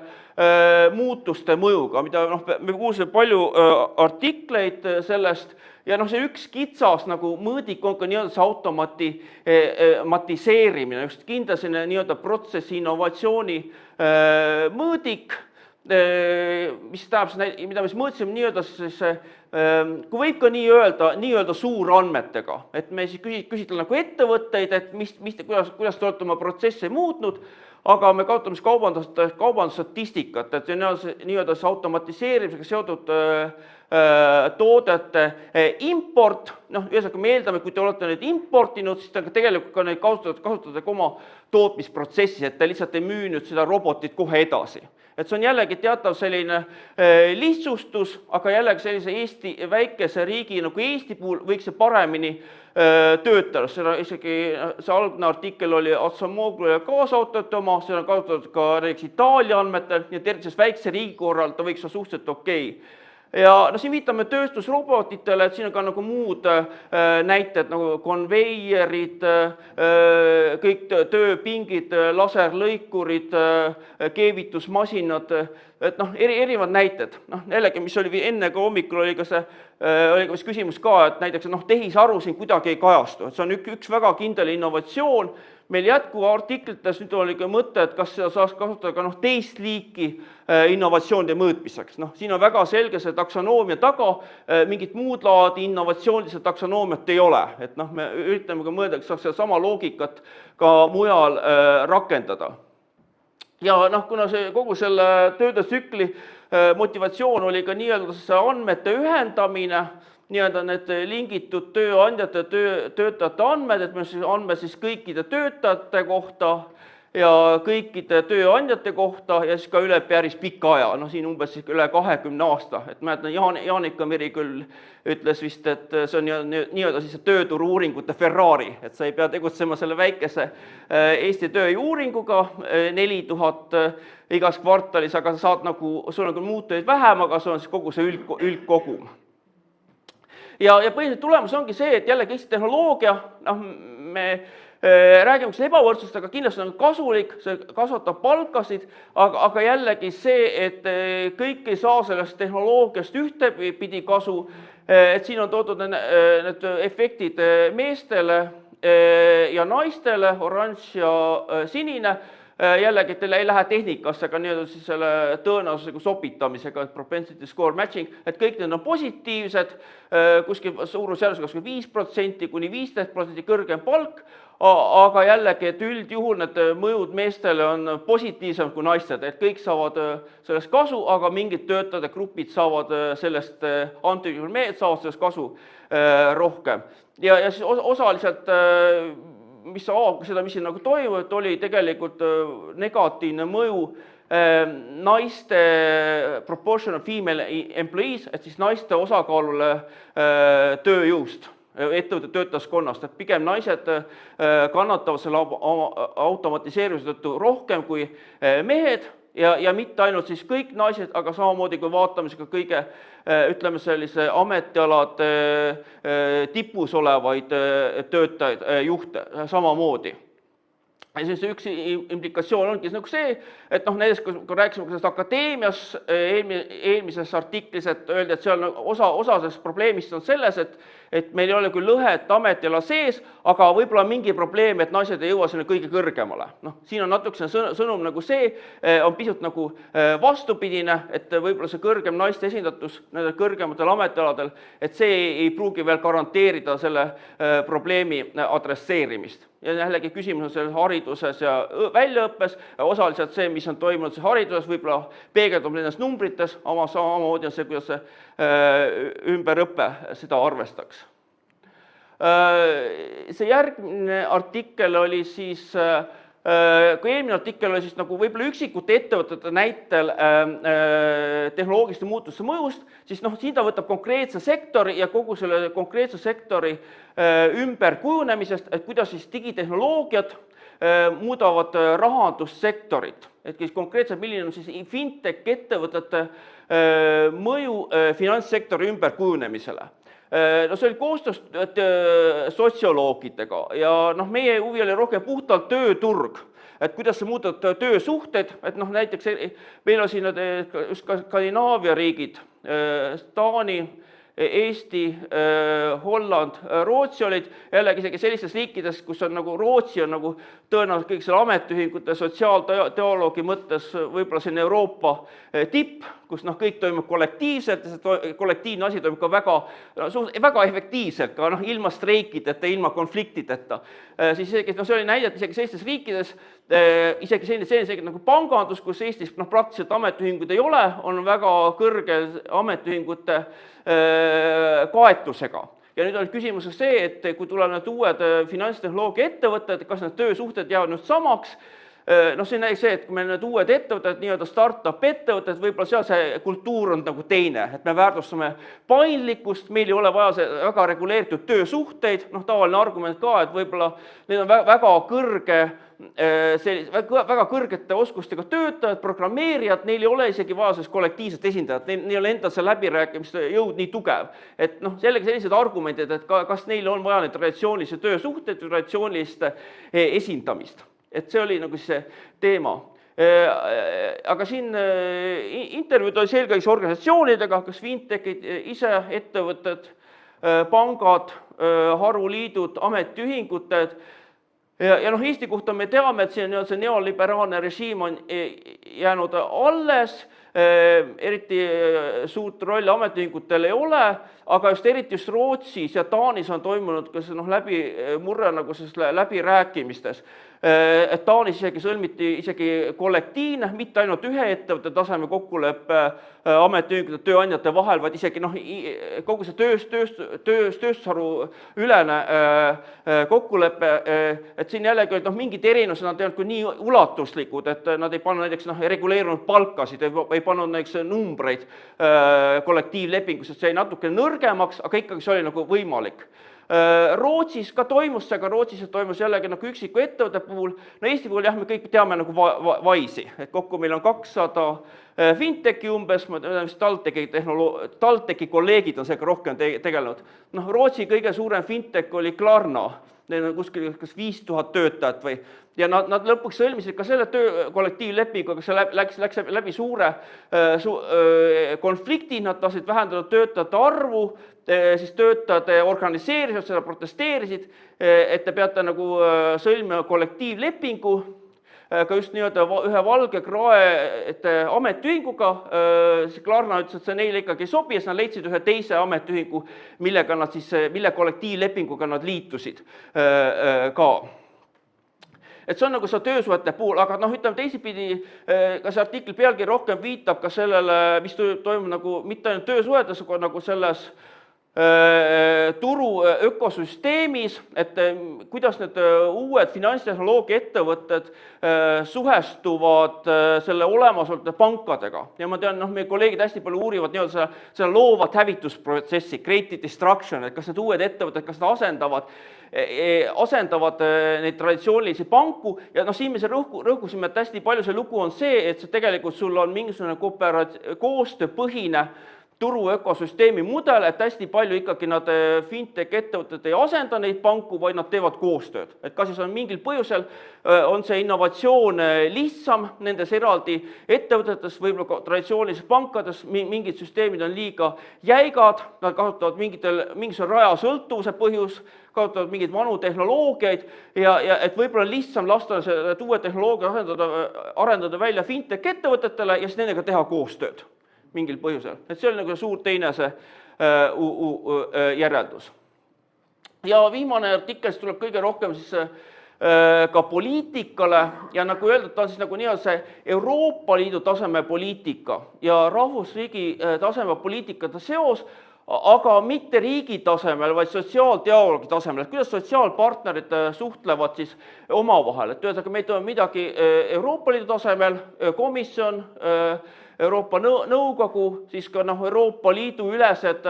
muutuste mõjuga, mida me kuulsime palju artikleid sellest, ja see üks kitsas nagu mõõdik on ka nii-öelda see automatiseerimine, just kindlasti nii-öelda protsessi innovatsiooni mõõdik, mis tähendab, mida me mõõtsime nii-öelda siis, kui võib ka nii-öelda suurandmetega, et me siis küsitleme nagu ettevõtteid, et kuidas te olete oma protsesse muutnud, aga me kaotame kaubandusstatistikat, et nii-öelda see automatiseerimisega seotud toodete import, ühesõnaga me eeldame, kui te olete neid importinud, siis te tegelikult ka neid kasutate ka oma tootmisprotsessis, et te lihtsalt ei müü nüüd seda robotit kohe edasi. Et see on jällegi teatav selline lihtsustus, aga jällegi sellise Eesti väikese riigi nagu Eesti puhul võiks see paremini töötada. Seda isegi see algne artikkel oli Atsamoglu ja kaasautorite oma, seda on kasutatud ka Itaalia andmetel, nii et eriti väikse riigi korral ta võiks olla suhteliselt okei. Ja siin viitame tööstusrobotitele, et siin on ka nagu muud näited, nagu konveierid, kõik tööpingid, laserlõikurid, keevitusmasinad, et erinevad näited. Jällegi, mis oli enne ka hommikul, oli ka see küsimus ka, et näiteks tehisaru siin kuidagi ei kajastu. See on üks väga kindel innovatsioon. Meil jätkuva artiklites nüüd oli ka mõte, et kas seda saaks kasutada ka teist liiki innovatsioonide mõõtmiseks. Siin on väga selge see taksonoomia taga, mingit muud laadi innovatsioonilise taksonoomiat ei ole. Et me üritame ka mõelda, et saaks seda sama loogikat ka mujal rakendada. Ja kuna see kogu selle töödestsükli motivatsioon oli ka nii-öelda see andmete ühendamine, nii-öelda need lingitud tööandjate, töötajate andmed, et meil andmed siis kõikide töötajate kohta ja kõikide tööandjate kohta ja siis ka üle päris pika aja, siin umbes üle 20 aasta. Et mäletan, Jaanika Meri küll ütles vist, et see on nii-öelda siis tööturu uuringute Ferrari, et sa ei pea tegutsema selle väikese Eesti tööuuringuga 4000 igas kvartalis, aga sa saad sul on küll muutujaid vähem, aga sul on siis kogu see üldkogum. Ja põhiliselt tulemus ongi see, et jällegi Eesti tehnoloogia, me räägime ebavõrdsust, aga kindlasti on kasulik, see kasvatab palkasid, aga jällegi see, et kõik ei saa sellest tehnoloogiast ühtepidi kasu, et siin on toodud need efektid meestele ja naistele, oranž ja sinine, jällegi, et teil ei lähe tehnikasse, aga nii-öelda siis selle tõenäosusega sopitamisega, et propensity score matching, et kõik need on positiivsed, kuskil suurusjärgus 5% kuni 15% kõrgem palk, aga jällegi, et üldjuhul need mõjud meestele on positiivsem kui naised, et kõik saavad sellest kasu, aga mingid töötajate grupid saavad sellest, antud mehed saavad sellest kasu rohkem. Ja siis osaliselt mis siin toimub, oli tegelikult negatiivne mõju naiste proportion of female employees, et siis naiste osakaalule tööjõust, ettevõtte töötajaskonnast, et pigem naised kannatavad selle automatiseerimise tõttu rohkem kui mehed ja mitte ainult siis kõik naised, aga samamoodi kui vaatame ka kõige, ütleme sellise ametialade tipus olevaid töötajaid, juhte samamoodi. Ja siis üks implikatsioon ongi see, et näiteks kui rääkisime sellest akadeemias eelmises artiklis, et öeldi, et seal osa sellest probleemist on selles, et meil ei ole küll lõhet ametiala sees, aga võib-olla mingi probleem, et naised ei jõua sinna kõige kõrgemale. Siin on natukene sõnum see, on pisut vastupidine, et võib-olla see kõrgem naiste esindatus nendel kõrgematel ametialadel, et see ei pruugi veel garanteerida selle probleemi adresseerimist. Ja jällegi küsimus on selles hariduses ja väljaõppes, osaliselt see, mis on toimunud hariduses, võib-olla peegeldub nendes numbrites, samamoodi on see, kuidas see ümberõppe seda arvestaks. See järgmine artikkel oli siis, kui eelmine artikkel oli siis võib-olla üksikute ettevõtete näitel tehnoloogiliste muutuste mõjust, siis siin ta võtab konkreetse sektori ja kogu selle konkreetse sektori ümberkujunemisest, et kuidas siis digitehnoloogiad muudavad rahandussektorit. Et konkreetselt milline on siis fintech ettevõtete mõju finantssektori ümberkujunemisele. See oli koostöös sotsioloogidega ja meie huvi oli rohkem puhtalt tööturg, et kuidas see muudab töösuhted, et näiteks meil on siin just Skandinaavia riigid, Taani, Eesti, Holland, Rootsi olid jällegi isegi sellistes riikides, kus on Rootsi on tõenäoliselt kõik selle ametiühingute sotsiaalteoloogi mõttes võib-olla siin Euroopa tipp, kus kõik toimub kollektiivselt ja see kollektiivne asi toimub ka väga efektiivselt, ka ilma streikideta, ilma konfliktideta. Siis see oli näidet isegi sellistes riikides, isegi selline nagu pangandus, kus Eestis praktiliselt ametiühinguid ei ole, on väga kõrge ametiühingute kaetusega. Ja nüüd on küsimus see, et kui tuleb need uued finantstehnoloogia ettevõtted, kas need töösuhted jäävad nüüd samaks, see on see, et kui meil need uued ettevõtted, nii-öelda startup ettevõtted, võib-olla seal see kultuur on nagu teine, et me väärtustame paindlikkust, meil ei ole vaja see väga reguleeritud töösuhteid, tavaline argument ka, et võib-olla need on väga kõrgete oskustega töötajad, programmeerijad, neil ei ole isegi vaja sellest kollektiivset esindajat, neil ei ole endal see läbirääkimiste jõud nii tugev. Et sellised argumendid, et kas neil on vaja neid traditsioonilisi töösuhteid, traditsioonilist esindamist. Et see oli nagu see teema. Aga siin intervjuud oli selgeks organisatsioonidega, kas fintechid ise, ettevõtted, pangad, haruliidud, ametiühinguted. Ja Eesti kohta me teame, et see neoliberaalne režiim on jäänud alles, eriti suurt rolli ametiühingutel ei ole, aga eriti just Rootsis ja Taanis on toimunud ka murre nagu läbirääkimistes. Et Taanis sõlmiti isegi kollektiivne, mitte ainult ühe ettevõtte taseme kokkuleppe ametiühingute tööandjate vahel, vaid isegi kogu see tööstusharu ülene kokkuleppe, et siin jällegi mingid erinused, nad ei olnud nii ulatuslikud, et nad ei pannud näiteks reguleerunud palkasid, ei pannud näiteks numbreid kollektiivlepingus, et see jäi natuke nõrgemaks, aga ikkagi see oli nagu võimalik. Rootsis ka toimus see, aga Rootsis toimus jällegi üksiku ettevõtte puhul. Eesti puhul me kõik teame nagu Wise'i, et kokku meil on 200 fintechi umbes, TalTechi kolleegid on seega rohkem tegelenud. Rootsi kõige suurem fintech oli Klarna, neil on kuskil 5000 töötajat või, ja nad lõpuks sõlmisid ka selle kollektiivlepingu, aga see läks läbi suure konflikti, nad tahtsid vähendada töötajate arvu, siis töötajate organiseerisid, seda protesteerisid, et te peate nagu sõlmima kollektiivlepingu, ka just nii-öelda ühe valge krae ametiühinguga, see Klarna ütles, et see neile ikkagi ei sobi, ja siis nad leidsid ühe teise ametiühingu, mille kollektiivlepinguga nad liitusid ka. Et see on nagu see töösuhete puhul, aga ütleme teisipidi, ka see artikli pealgi rohkem viitab ka sellele, mis toimub nagu mitte ainult töösuhetes, aga nagu selles turu ökosüsteemis, et kuidas need uued finantstehnoloogia ettevõtted suhestuvad selle olemasolevate pankadega. Ja ma tean, meie kolleegid hästi palju uurivad seda loovat hävitusprotsessi, creative destruction, et kas need uued ettevõtted, kas nad asendavad neid traditsioonilisi panku, ja siin me rõhkusime, et hästi palju see lugu on see, et see tegelikult sul on mingisugune koostööpõhine turu ökosüsteemi mudel, et hästi palju ikkagi nad fintech ettevõtted ei asenda neid panku, vaid nad teevad koostööd. Et kas siis on mingil põhjusel, on see innovatsioon lihtsam nendes eraldi ettevõtetes, võib-olla traditsioonilises pankades, mingid süsteemid on liiga jäigad, nad kasutavad mingisuguse rajasõltuvuse põhjus, kasutavad mingeid vanu tehnoloogiaid ja et võib-olla on lihtsam lasta see uue tehnoloogia arendada välja fintech ettevõtetele ja siis nendega teha koostööd mingil põhjusel. Et see oli nagu suur teine see järeldus. Ja viimane artikkel tuleb kõige rohkem siis ka poliitikale ja nagu öeldud, ta on siis nagu see Euroopa Liidu taseme poliitika ja rahvusriigi taseme poliitikate seos, aga mitte riigi tasemel, vaid sotsiaaldialoogi tasemel, et kuidas sotsiaalpartnerid suhtlevad siis omavahel, et ühesõnaga meid on midagi Euroopa Liidu tasemel, komisjon, Euroopa Nõukogu, siis ka Euroopa Liidu ülesed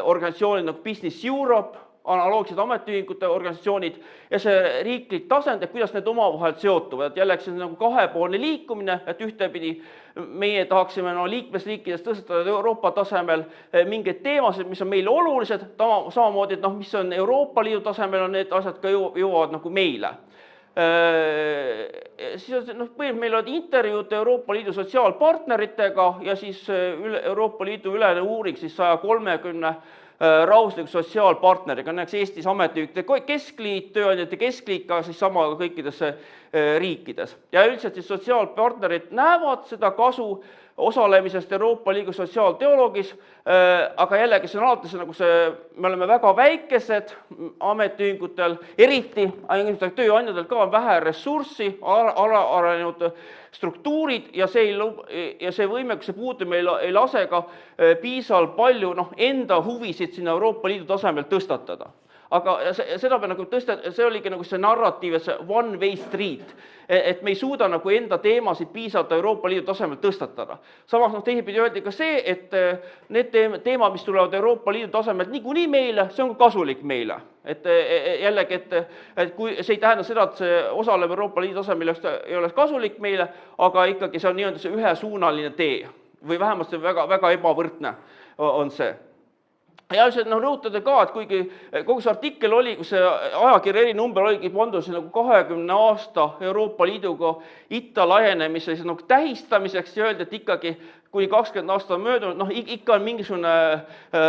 organisatsioonid nagu Business Europe, analoogsed ametiühingute organisatsioonid ja see riiklik tasand, et kuidas need omavahel seotuvad. Et jällegi see on nagu kahepoolne liikumine, et ühtepidi meie tahaksime liikmesriikides tõstatada Euroopa tasemel mingeid teemasid, mis on meile olulised, samamoodi, et mis on Euroopa Liidu tasemel, on need asjad ka jõuavad nagu meile. Siis meil olid intervjuud Euroopa Liidu sotsiaalpartneritega ja siis Euroopa Liidu ülene uuring siis 130 rahvusliku sotsiaalpartneriga, näiteks Eestis ametiühingute keskliit, tööandjate keskliit, ka siis sama kõikides riikides. Ja üldiselt siis sotsiaalpartnerid näevad seda kasu, osalemisest Euroopa Liidu sotsiaalteoloogis, aga jällegi see on alati see, nagu me oleme väga väikesed ametiühingutel, eriti tööandjatel ka on vähe ressurssi, alaarenenud struktuurid ja see võimekuse puudu meil ei lase ka piisavalt palju enda huvisid sinna Euroopa Liidu tasemel tõstatada. Aga seda nagu see oligi nagu see narratiiv, see one way street, et me ei suuda nagu enda teemasid piisavalt Euroopa Liidu tasemel tõstatada. Samas teisipidi öeldi ka see, et need teemad, mis tulevad Euroopa Liidu tasemelt niikuinii meile, see on ka kasulik meile. Et jällegi, et kui see ei tähenda seda, et see osaleb Euroopa Liidu tasemel ei oleks kasulik meile, aga ikkagi see on nii-öelda see ühesuunaline tee või vähemalt see väga, väga ebavõrdne on see. Ja rõhutada ka, et kuigi kogu see artikkel oli, kus see ajakirja erinumber oligi pandud nagu 20 aasta Euroopa Liiduga itta laienemise nagu tähistamiseks ja öeldi, et ikkagi kuni 20 aasta on möödunud, ikka on mingisugune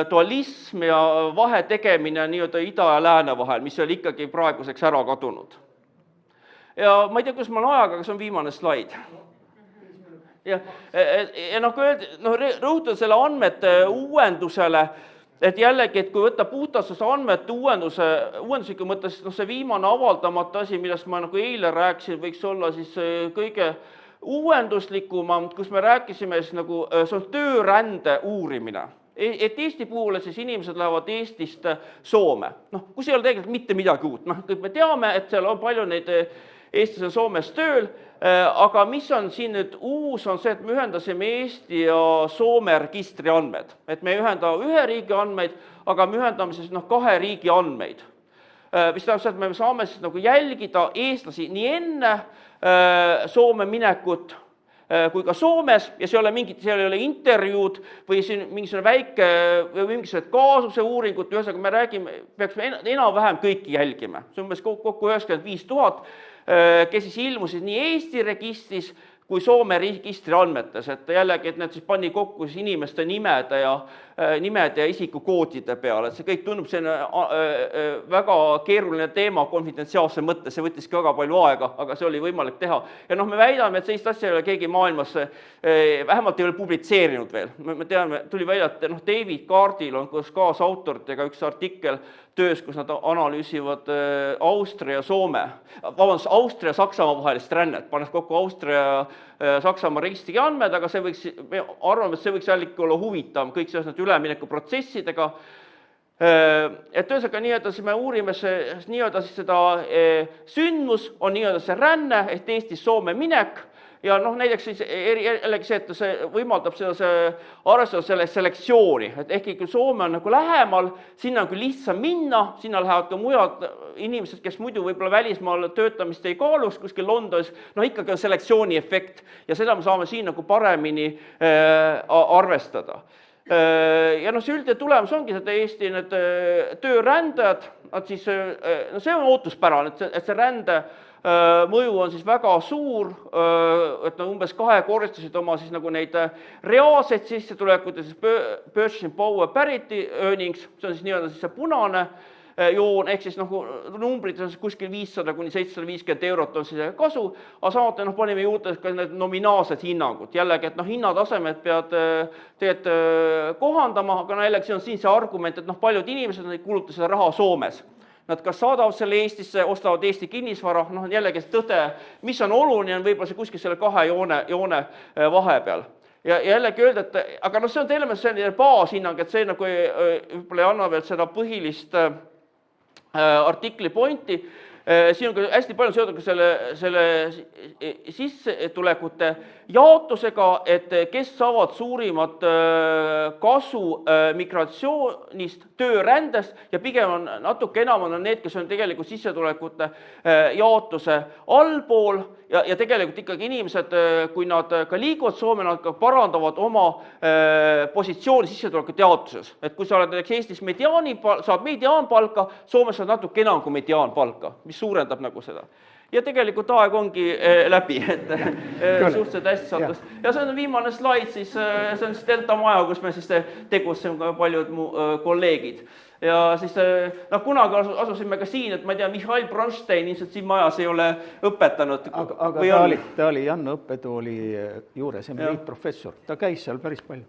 dualism ja vahe tegemine nii-öelda ida ja lääne vahel, mis oli ikkagi praeguseks ära kadunud. Ja ma ei tea, kus ma olen ajaga, aga see on viimane slaid. Ja kui öeldi, rõhutada selle andmete uuendusele, et jällegi, et kui võtta puhtasse andmete uuendusliku mõttes, see viimane avaldamata asi, millest ma nagu eile rääkisin, võiks olla siis kõige uuenduslikum, kus me rääkisime siis nagu, see on töörände uurimine. Et Eesti puhul siis inimesed lähevad Eestist Soome. Kus ei ole tegelikult mitte midagi uut. Kõik me teame, et seal on palju neid Eestis ja Soomes tööl, aga mis on siin nüüd uus, on see, et me ühendasime Eesti ja Soome registri andmed. Et me ei ühenda ühe riigi andmeid, aga me ühendame siis kahe riigi andmeid. Mis tähendab see, et me saame siis nagu jälgida eestlasi nii enne Soome minekut kui ka Soomes ja seal ei ole intervjuud või siin mingisugune väike või mingisugune kaasuse uuringut, ühesõnaga me räägime, peaksime enam-vähem kõiki jälgime. See on umbes kokku 95 000, kes siis ilmusid nii Eesti registris kui Soome registri andmetes, et jällegi, et need siis pani kokku siis inimeste nimed ja isikukoodide peale, et see kõik tundub selline väga keeruline teema konfidentsiaalse mõttes, see võttiski väga palju aega, aga see oli võimalik teha. Ja me väidame, et sellist asja ei ole keegi maailmas, vähemalt ei ole publitseerinud veel. Me teame, tuli välja, et David Cardil on koos kaasautoritega üks artikkel töös, kus nad analüüsivad Austria ja Soome, Austria ja Saksamaa vahelist rännet, pannes kokku Austria ja Saksamaa registri andmed, aga me arvame, et see võiks jällegi olla huvitav kõik seoses üleminekuprotsessidega. Et ühesõnaga nii-öelda me uurime nii-öelda seda sündmus on nii-öelda see ränne, et Eestis Soome minek ja näiteks siis jällegi see, et see võimaldab arvestada selle selektsiooni, et ehkki kui Soome on nagu lähemal, sinna on küll lihtsam minna, sinna lähevad ka mujad inimesed, kes muidu võib-olla välismaal töötamist ei kaaluks, kuskil Londonis, ikkagi on selektsiooni efekt ja seda me saame siin nagu paremini arvestada. Ja see üldine tulemus ongi, et Eesti need töörändajad, see on ootuspärane, et see rände mõju on siis väga suur, et umbes kahekordistasid oma siis nagu neid reaalseid sissetulekuid ja siis purchasing power parity earnings, see on siis nii-öelda siis see punane joon, ehk siis numbrid on kuskil 500 kuni 750 eurot on siis kasu, aga samuti panime juurde ka need nominaalsed hinnangud. Jällegi, et hinnatasemed pead kohandama, aga jällegi see on siin see argument, et paljud inimesed ei kuluta seda raha Soomes. Nad kas saadavad selle Eestisse, ostavad Eesti kinnisvara, jällegi tõde, mis on oluline, on võib-olla see kuskil selle kahe joone vahepeal. Ja jällegi öelda, et aga see on teile selline baashinnang, et see nagu võib-olla ei anna veel seda põhilist artikli pointi. Siin on ka hästi palju seotud selle sissetulekute jaotusega, et kes saavad suurimat kasu migratsioonist, töörändest ja pigem on natuke enam on need, kes on tegelikult sissetulekute jaotuse allpool ja tegelikult ikkagi inimesed, kui nad ka liiguvad Soome, nad ka parandavad oma positsiooni sissetulekute jaotuses. Et kui sa oled Eestis saad mediaanpalka, Soomes saad natuke enam kui mediaanpalka, mis suurendab nagu seda. ja tegelikult aeg ongi läbi, et suhteliselt hästi sattus. Ja see on viimane slaid, siis see on siis Delta maja, kus me siis tegutseme ka paljud mu kolleegid. Ja siis kunagi asusime ka siin, et ma ei tea, Mihhail Bronstein ilmselt siin majas ei ole õpetanud. Aga ta oli Janno õppetooli juures, emeriitprofessor, ta käis seal päris palju.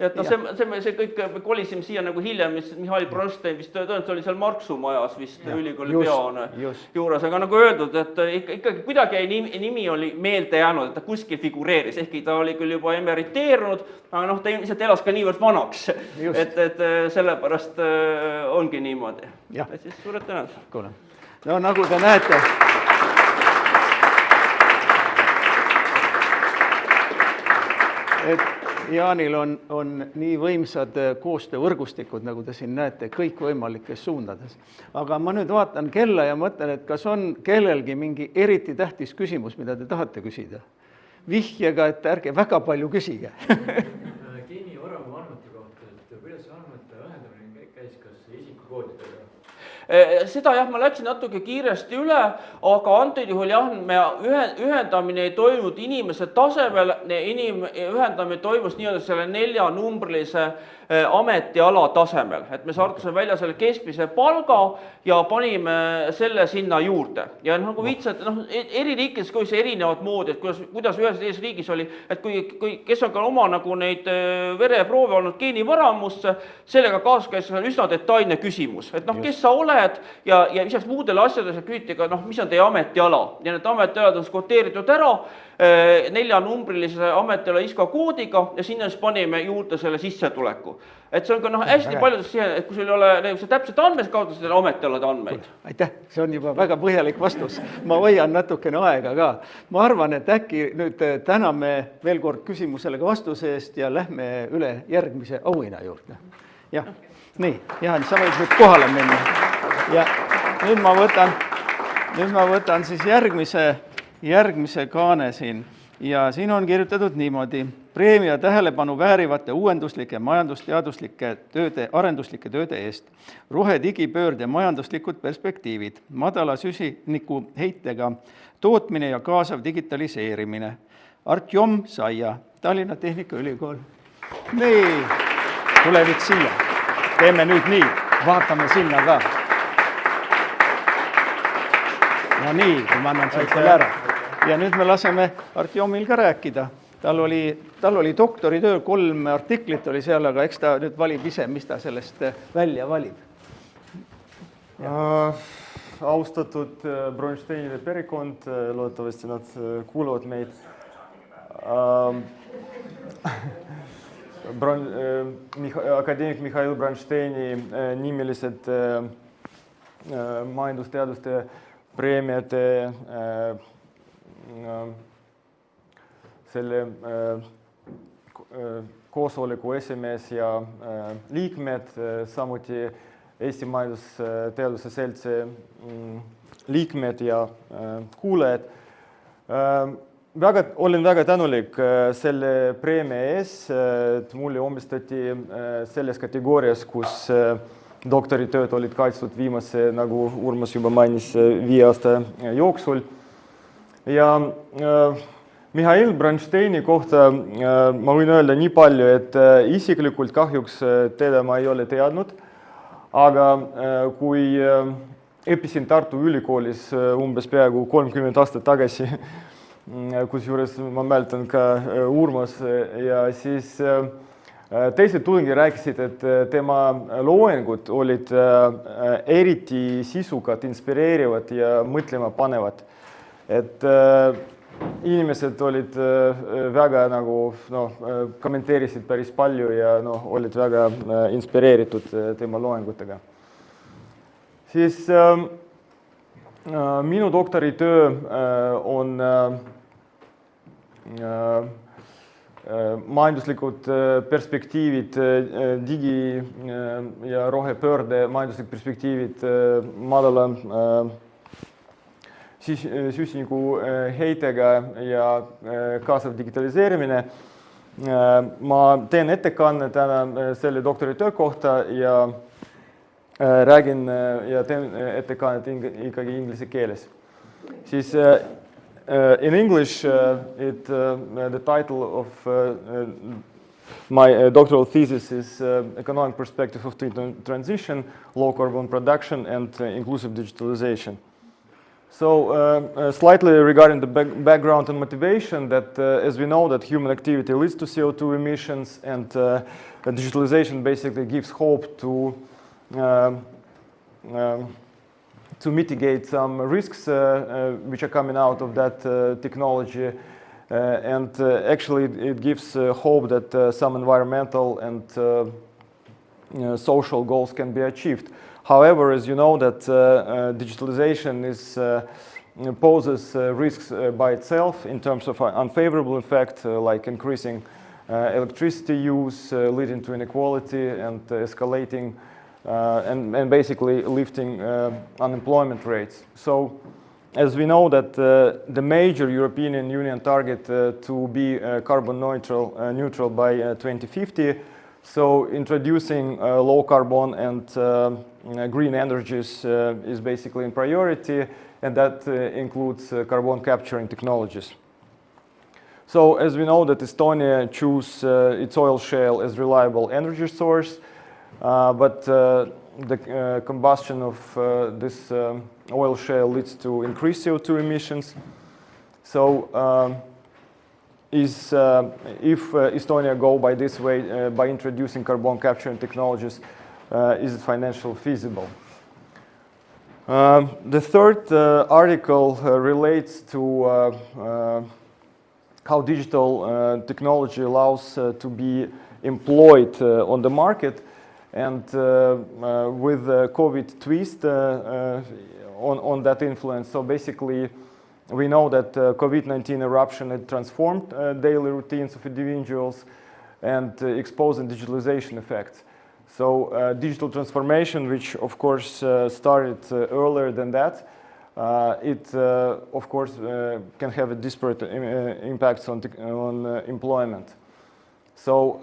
Et no see kõik kolisime siia nagu hiljem, mis Mihhail Bronstein vist tõenäoliselt oli seal Marksu majas vist ülikooli peana juures, aga nagu öeldud, et ikkagi kuidagi nimi oli meelde jäänud, et ta kuskil figureeris, ehkki ta oli küll juba emeriteerunud, aga ta ilmselt elas ka niivõrd vanaks, et sellepärast ongi niimoodi. Et siis suured tänud. No nagu te näete, et Jaanil on nii võimsad koostöövõrgustikud, nagu te siin näete, kõikvõimalikes suundades. Aga ma nüüd vaatan kella ja mõtlen, et kas on kellelgi mingi eriti tähtis küsimus, mida te tahate küsida? Vihjega, et ärge väga palju küsige. Geenivaramu andmete kohta, et kuidas andmete ühendamine käis, kas isikukoodidega? Seda ma läksin natuke kiiresti üle, aga antud juhul me ühendamine ei toimunud inimese tasemel, ühendamine toimus nii-öelda selle 4-numbrilise ametiala tasemel, et me sartusime välja selle keskmise palga ja panime selle sinna juurde. Ja nagu viitsin, et eri riikides kui erinevad moodi, et kuidas ühes riigis oli, et kui kes on ka oma nagu neid vereproove olnud geenivaramusse, sellega kaasas käis üsna detailne küsimus, et kes sa oled ja lisaks muudele asjadele küsiti ka, mis on teie ametiala. Ja need ametialad on skoteeritud ära 4-numbrilise ametiala ISKA koodiga ja sinna siis panime juurde selle sissetuleku. Et see on ka hästi paljudes siihen, et kui sul ei ole täpselt andmeid, kaotas selle ametialade andmeid. Aitäh, see on juba väga põhjalik vastus. Ma hoian natukene aega ka. Ma arvan, et äkki nüüd täname veel kord küsimusele ka vastuse eest ja lähme üle järgmise auhinna juurde. Jah, nii, Jaan, sa võid nüüd kohale minna. Ja nüüd ma võtan siis järgmise kaane siin ja siin on kirjutatud niimoodi. Preemia tähelepanu väärivate uuenduslike majandusteaduslike tööde, arenduslike tööde eest. Rohedigipöörde majanduslikud perspektiivid, madala süsiniku heitega tootmine ja kaasav digitaliseerimine. Artjom Saia, Tallinna Tehnikaülikool. Nii, tule nüüd siia. Teeme nüüd nii, vaatame sinna ka. Ja nii, kui ma annan sealt veel ära. Ja nüüd me laseme Artjomil ka rääkida. Tal oli doktoritöö, 3 artiklit oli seal, aga eks ta nüüd valib ise, mis ta sellest välja valib. Austatud Bronsteinide perekond, loodetavasti nad kuuluvad meid. Akadeemik Mihhail Bronsteini nimelised majandusteaduste preemiate selle koosoleku esimees ja liikmed, samuti Eesti Majandusteaduse Seltsi liikmed ja kuulajad. Olen väga tänulik selle preemia ees, et mulle omistati selles kategoorias, kus doktoritööd olid kaitstud viimase, nagu Urmas juba mainis, 5 aasta jooksul. Ja Mihhail Bronsteini kohta ma võin öelda nii palju, et isiklikult kahjuks teda ma ei ole teadnud, aga kui õppisin Tartu Ülikoolis umbes peaaegu 30 aastat tagasi, kusjuures ma mäletan ka Urmas ja siis teised tudengid rääkisid, et tema loengud olid eriti sisukad, inspireerivad ja mõtlema panevad. Et inimesed olid väga kommenteerisid päris palju ja olid väga inspireeritud tema loengutega. Siis minu doktoritöö on majanduslikud perspektiivid, digi- ja rohepöörde majanduslik perspektiivid, madala süsiniku heitega ja kaasav digitaliseerimine. Ma teen ettekanne täna selle doktoritöö kohta ja räägin ja teen ettekannet ikkagi inglise keeles. Siis, in English, the title of my doctoral thesis is Economic Perspective of Transition, Low Carbon Production and Inclusive Digitalization. So slightly regarding the background and motivation, that as we know that human activity leads to CO2 emissions, and digitalization basically gives hope to mitigate some risks which are coming out of that technology. And actually it gives hope that some environmental and social goals can be achieved. However, as you know, that digitalization poses risks by itself in terms of unfavorable effect, like increasing electricity use, leading to inequality and escalating and basically lifting unemployment rates. So, as we know that the major European Union target to be carbon neutral by 2050, so introducing low carbon and green energies is basically in priority, and that includes carbon capturing technologies. So as we know that Estonia chose its oil shale as reliable energy source, but the combustion of this oil shale leads to increased CO2 emissions. So if Estonia go by this way, by introducing carbon capturing technologies, is it financially feasible? The third article relates to how digital technology allows to be employed on the market, and with COVID twist on that influence. So basically, we know that COVID-19 eruption had transformed daily routines of individuals and exposing digitalization effects. So digital transformation, which of course started earlier than that, it of course can have a disparate impacts on employment. So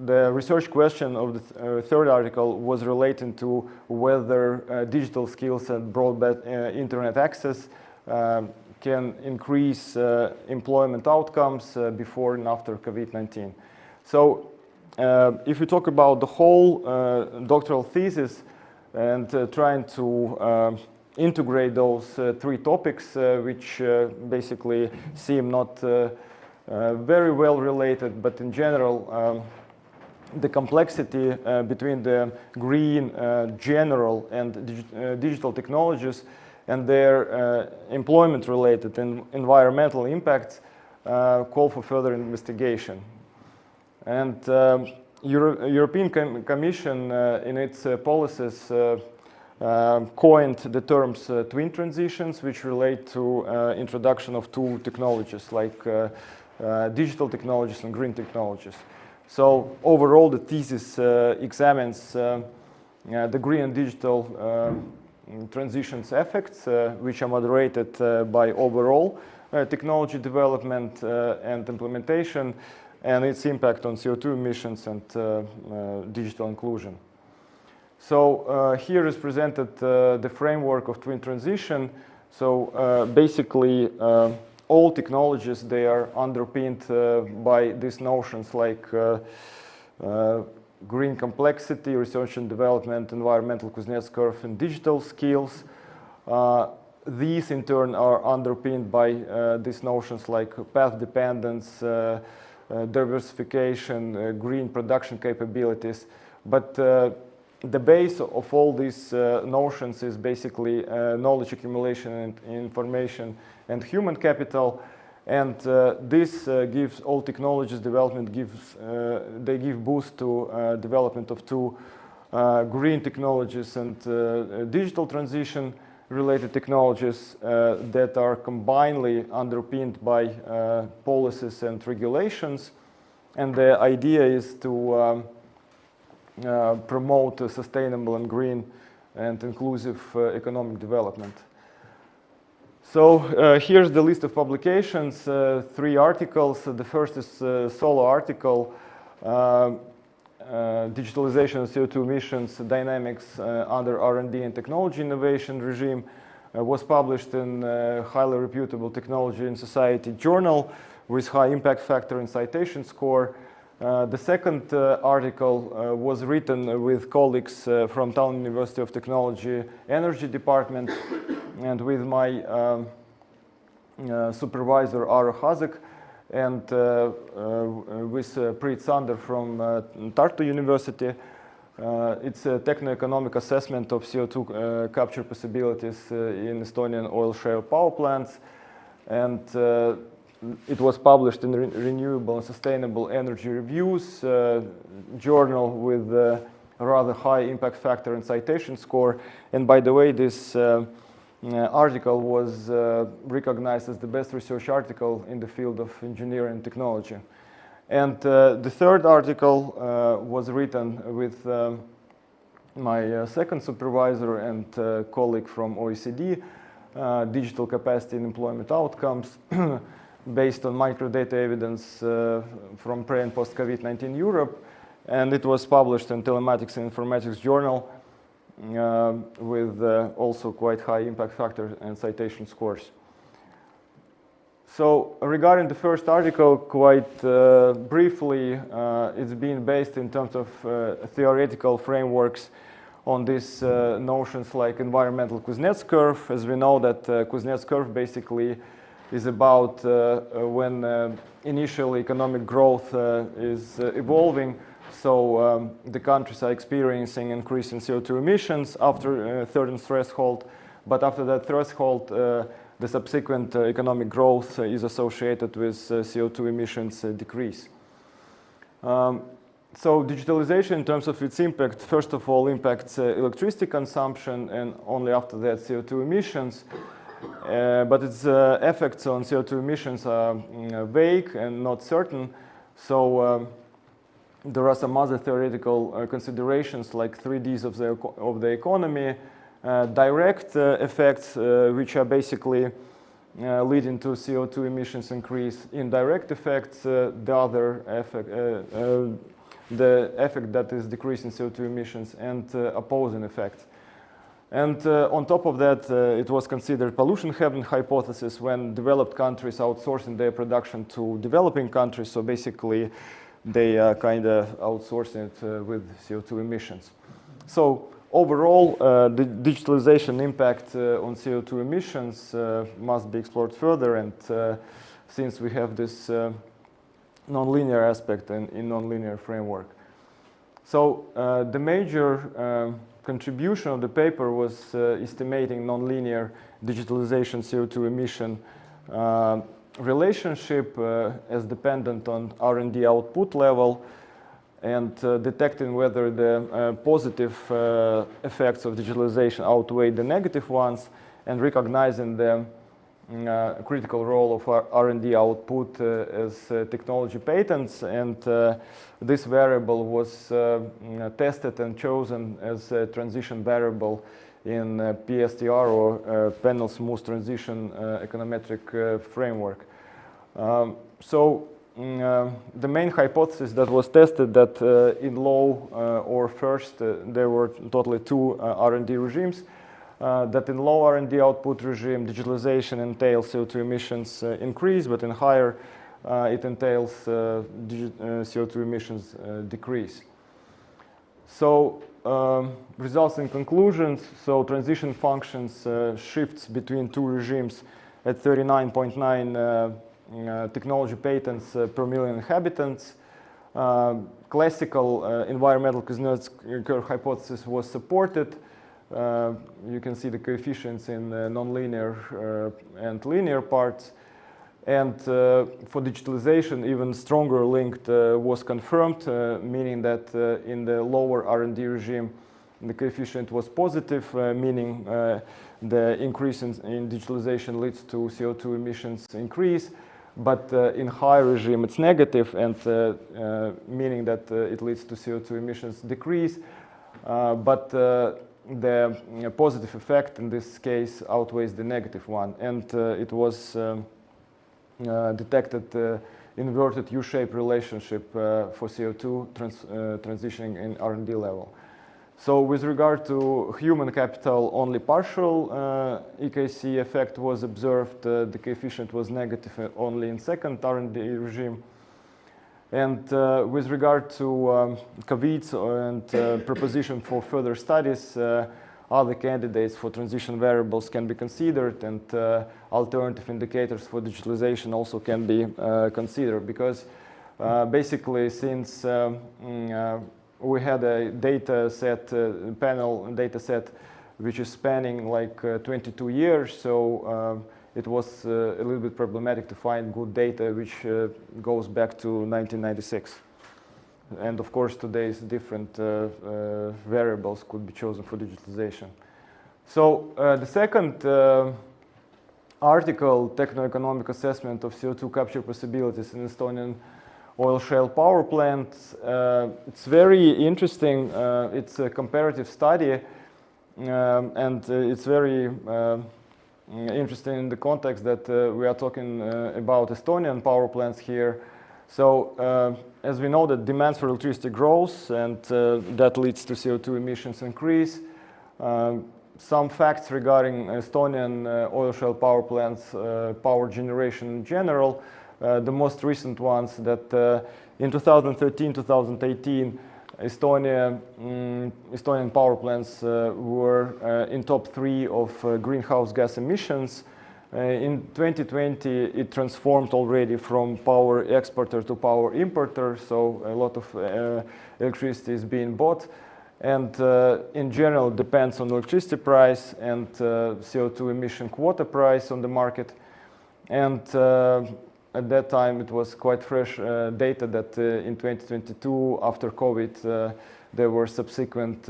the research question of the third article was relating to whether digital skills and broadband internet access can increase employment outcomes before and after COVID-19. So if we talk about the whole doctoral thesis and trying to integrate those three topics, which basically seem not very well related, but in general, the complexity between the green, general, and digital technologies and their employment-related and environmental impacts call for further investigation. And European Commission in its policies coined the terms twin transitions, which relate to introduction of two technologies like digital technologies and green technologies. So overall, the thesis examines the green and digital transitions effects, which are moderated by overall technology development and implementation, and its impact on CO2 emissions and digital inclusion. So here is presented the framework of twin transition. So basically, all technologies, they are underpinned by these notions like green complexity, research and development, environmental Kuznets curve, and digital skills. These in turn are underpinned by these notions like path dependence, diversification, green production capabilities. But the base of all these notions is basically knowledge accumulation and information and human capital, and this gives all technologies development they give boost to development of two green technologies and digital transition related technologies that are combinedly underpinned by policies and regulations, and the idea is to promote a sustainable and green and inclusive economic development. So here's the list of publications, 3 articles. The first is a solo article, Digitalization of CO2 emissions dynamics under R&D and technology innovation regime. was published in highly reputable Technology and Society journal with high impact factor and citation score. The second article was written with colleagues from Tallinn University of Technology Energy Department and with my supervisor Aro Hazek and with Priit Sander from Tartu University. It's a techno-economic assessment of CO2 capture possibilities in Estonian oil shale power plants, and it was published in Renewable and Sustainable Energy Reviews journal with a rather high impact factor and citation score. And by the way, this article was recognized as the best research article in the field of engineering and technology. And the third article was written with my second supervisor and colleague from OECD, Digital Capacity and Employment Outcomes, based on microdata evidence from pre- and post-COVID-19 Europe. And it was published in Telematics and Informatics Journal with also quite high impact factor and citation scores. So regarding the first article, quite briefly, it's been based in terms of theoretical frameworks on these notions like environmental Kuznets curve. As we know that Kuznets curve basically is about when initial economic growth is evolving. So the countries are experiencing increase in CO2 emissions after a certain threshold, but after that threshold, the subsequent economic growth is associated with CO2 emissions decrease. So digitalization in terms of its impact, first of all, impacts electricity consumption and only after that CO2 emissions. But its effects on CO2 emissions are vague and not certain. So there are some other theoretical considerations like 3Ds of the economy, direct effects, which are basically leading to CO2 emissions increase, indirect effects, the other effect, the effect that is decreasing CO2 emissions, and opposing effects. And on top of that, it was considered pollution heaven hypothesis when developed countries outsourcing their production to developing countries. So basically, they are kind of outsourcing it with CO2 emissions. So overall, the digitalization impact on CO2 emissions must be explored further. And since we have this nonlinear aspect in nonlinear framework. So the major contribution of the paper was estimating nonlinear digitalization CO2 emission relationship as dependent on R&D output level and detecting whether the positive effects of digitalization outweigh the negative ones and recognizing the critical role of R&D output as technology patents. And this variable was tested and chosen as a transition variable in PSTR or Panel Smooth Transition econometric framework. So the main hypothesis that was tested that in low or first there were totally two R&D regimes, that in low R&D output regime digitalization entails CO2 emissions increase, but in higher it entails CO2 emissions decrease. So results and conclusions. So transition functions shifts between two regimes at 39.9 technology patents per million inhabitants. Classical environmental Kuznets curve hypothesis was supported. You can see the coefficients in nonlinear and linear parts. And for digitalization, even stronger link was confirmed, meaning that in the lower R&D regime, the coefficient was positive, meaning the increase in digitalization leads to CO2 emissions increase. But in high regime, it's negative, and meaning that it leads to CO2 emissions decrease. But the positive effect in this case outweighs the negative one, and it was detected inverted U-shaped relationship for CO2 transitioning in R&D level. So with regard to human capital, only partial EKC effect was observed. The coefficient was negative only in second R&D regime. And with regard to COVIDs and proposition for further studies, other candidates for transition variables can be considered, and alternative indicators for digitalization also can be considered, because basically since we had a data set, panel data set, which is spanning like 22 years, so it was a little bit problematic to find good data which goes back to 1996. And of course, today's different variables could be chosen for digitalization. So the second article, Techno-economic assessment of CO2 capture possibilities in Estonian oil shale power plants. It's very interesting. It's a comparative study, and it's very interesting in the context that we are talking about Estonian power plants here. So as we know that demand for electricity grows, and that leads to CO2 emissions increase. Some facts regarding Estonian oil shale power plants, power generation in general. The most recent ones that in 2013-2018, Estonian power plants were in top 3 of greenhouse gas emissions. In 2020, it transformed already from power exporter to power importer, so a lot of electricity is being bought. And in general, it depends on electricity price and CO2 emission quota price on the market. And at that time, it was quite fresh data that in 2022, after COVID, there were subsequent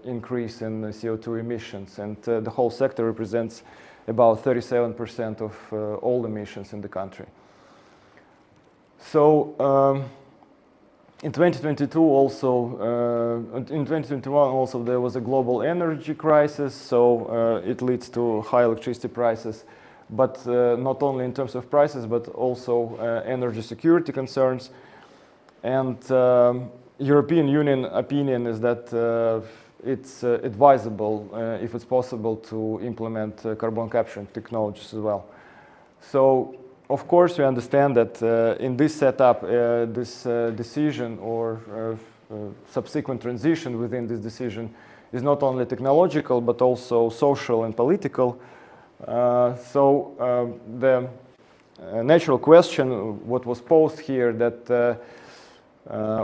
increase in CO2 emissions. And the whole sector represents about 37% of all emissions in the country. So in 2022 also, in 2021 also there was a global energy crisis, so it leads to high electricity prices, but not only in terms of prices, but also energy security concerns. And European Union opinion is that it's advisable, if it's possible, to implement carbon capture technologies as well. So, of course, we understand that in this setup, this decision or subsequent transition within this decision is not only technological, but also social and political. So the natural question, what was posed here, that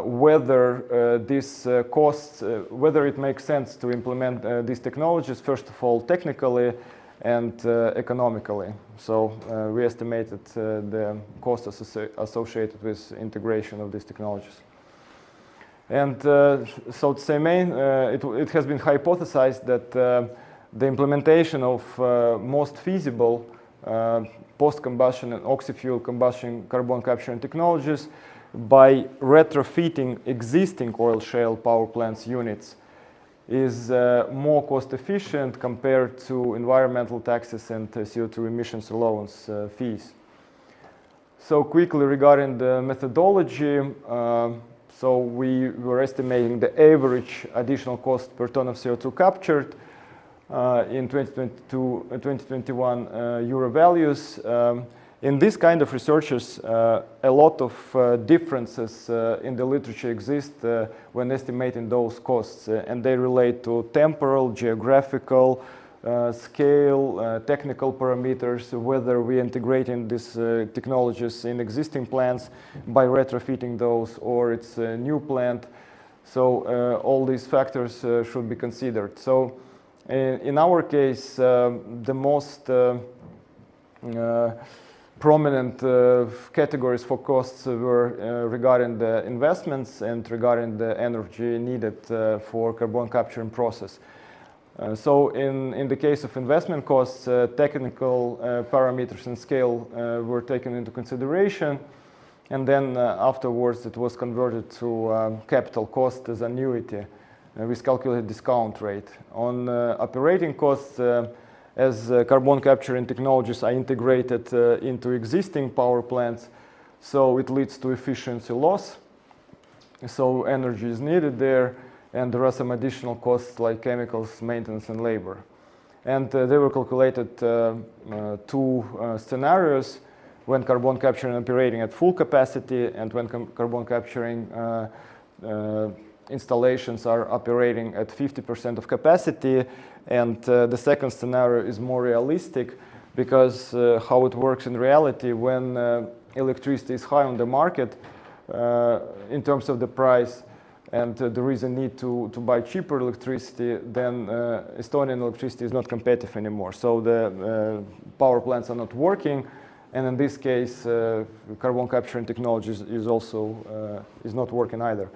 whether this costs, whether it makes sense to implement these technologies, first of all, technically and economically. So we estimated the costs associated with integration of these technologies. And so to say, it has been hypothesized that the implementation of most feasible post-combustion and oxy-fuel combustion carbon capturing technologies by retrofitting existing oil shale power plants units is more cost efficient compared to environmental taxes and CO2 emissions allowance fees. So quickly regarding the methodology, so we were estimating the average additional cost per ton of CO2 captured in 2022-2021 euro values. In this kind of researches, a lot of differences in the literature exist when estimating those costs, and they relate to temporal, geographical, scale, technical parameters, whether we integrating these technologies in existing plants by retrofitting those, or it's a new plant. So all these factors should be considered. So in our case, the most prominent categories for costs were regarding the investments and regarding the energy needed for carbon capturing process. So in the case of investment costs, technical parameters and scale were taken into consideration, and then afterwards it was converted to capital cost as annuity with calculated discount rate. On operating costs, as carbon capturing technologies are integrated into existing power plants, so it leads to efficiency loss. So energy is needed there, and there are some additional costs like chemicals, maintenance, and labor. And they were calculated two scenarios: when carbon capturing operating at full capacity, and when carbon capturing installations are operating at 50% of capacity. And the second scenario is more realistic, because how it works in reality: when electricity is high on the market in terms of the price, and there is a need to buy cheaper electricity, then Estonian electricity is not competitive anymore. So the power plants are not working, and in this case, carbon capturing technology is also not working either.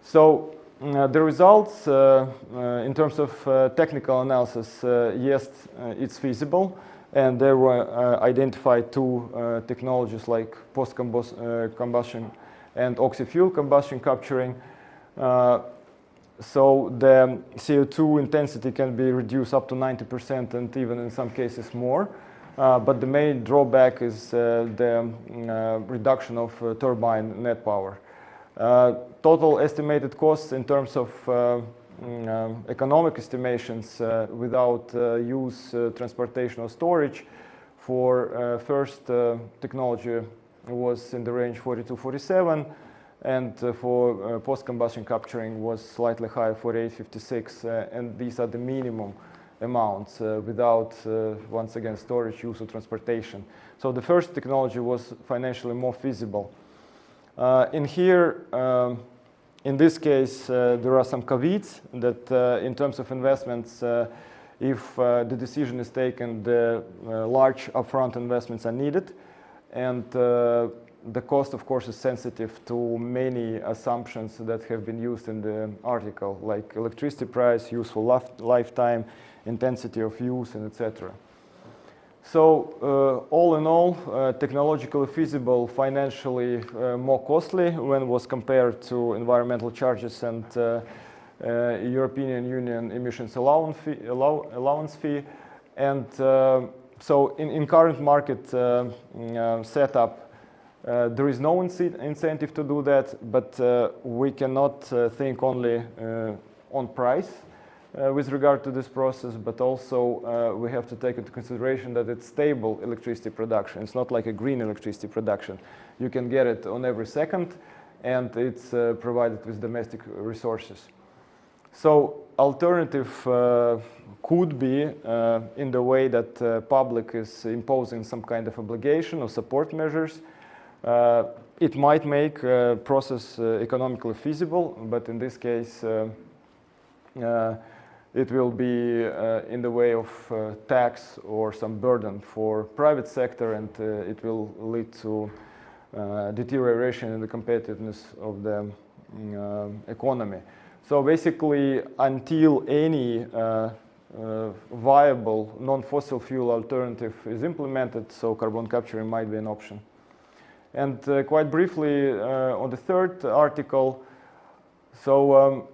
So the results in terms of technical analysis, yes, it's feasible, and there were identified two technologies like post-combustion and oxy-fuel combustion capturing. So the CO2 intensity can be reduced up to 90%, and even in some cases more. But the main drawback is the reduction of turbine net power. Total estimated costs in terms of economic estimations without use, transportation, or storage for first technology was in the range 42-47, and for post-combustion capturing was slightly higher, 48-56, and these are the minimum amounts without, once again, storage, use, or transportation. So the first technology was financially more feasible. In this case, there are some caveats that in terms of investments, if the decision is taken, the large upfront investments are needed, and the cost, of course, is sensitive to many assumptions that have been used in the article, like electricity price, useful lifetime, intensity of use, and etc. So all in all, technologically feasible, financially more costly when was compared to environmental charges and European Union emissions allowance fee. And so in current market setup, there is no incentive to do that, but we cannot think only on price with regard to this process, but also we have to take into consideration that it's stable electricity production. It's not like a green electricity production. You can get it on every second, and it's provided with domestic resources. So alternative could be in the way that public is imposing some kind of obligation or support measures. It might make process economically feasible, but in this case, it will be in the way of tax or some burden for private sector, and it will lead to deterioration in the competitiveness of the economy. So basically, until any viable non-fossil fuel alternative is implemented, so carbon capturing might be an option. And quite briefly on the third article, so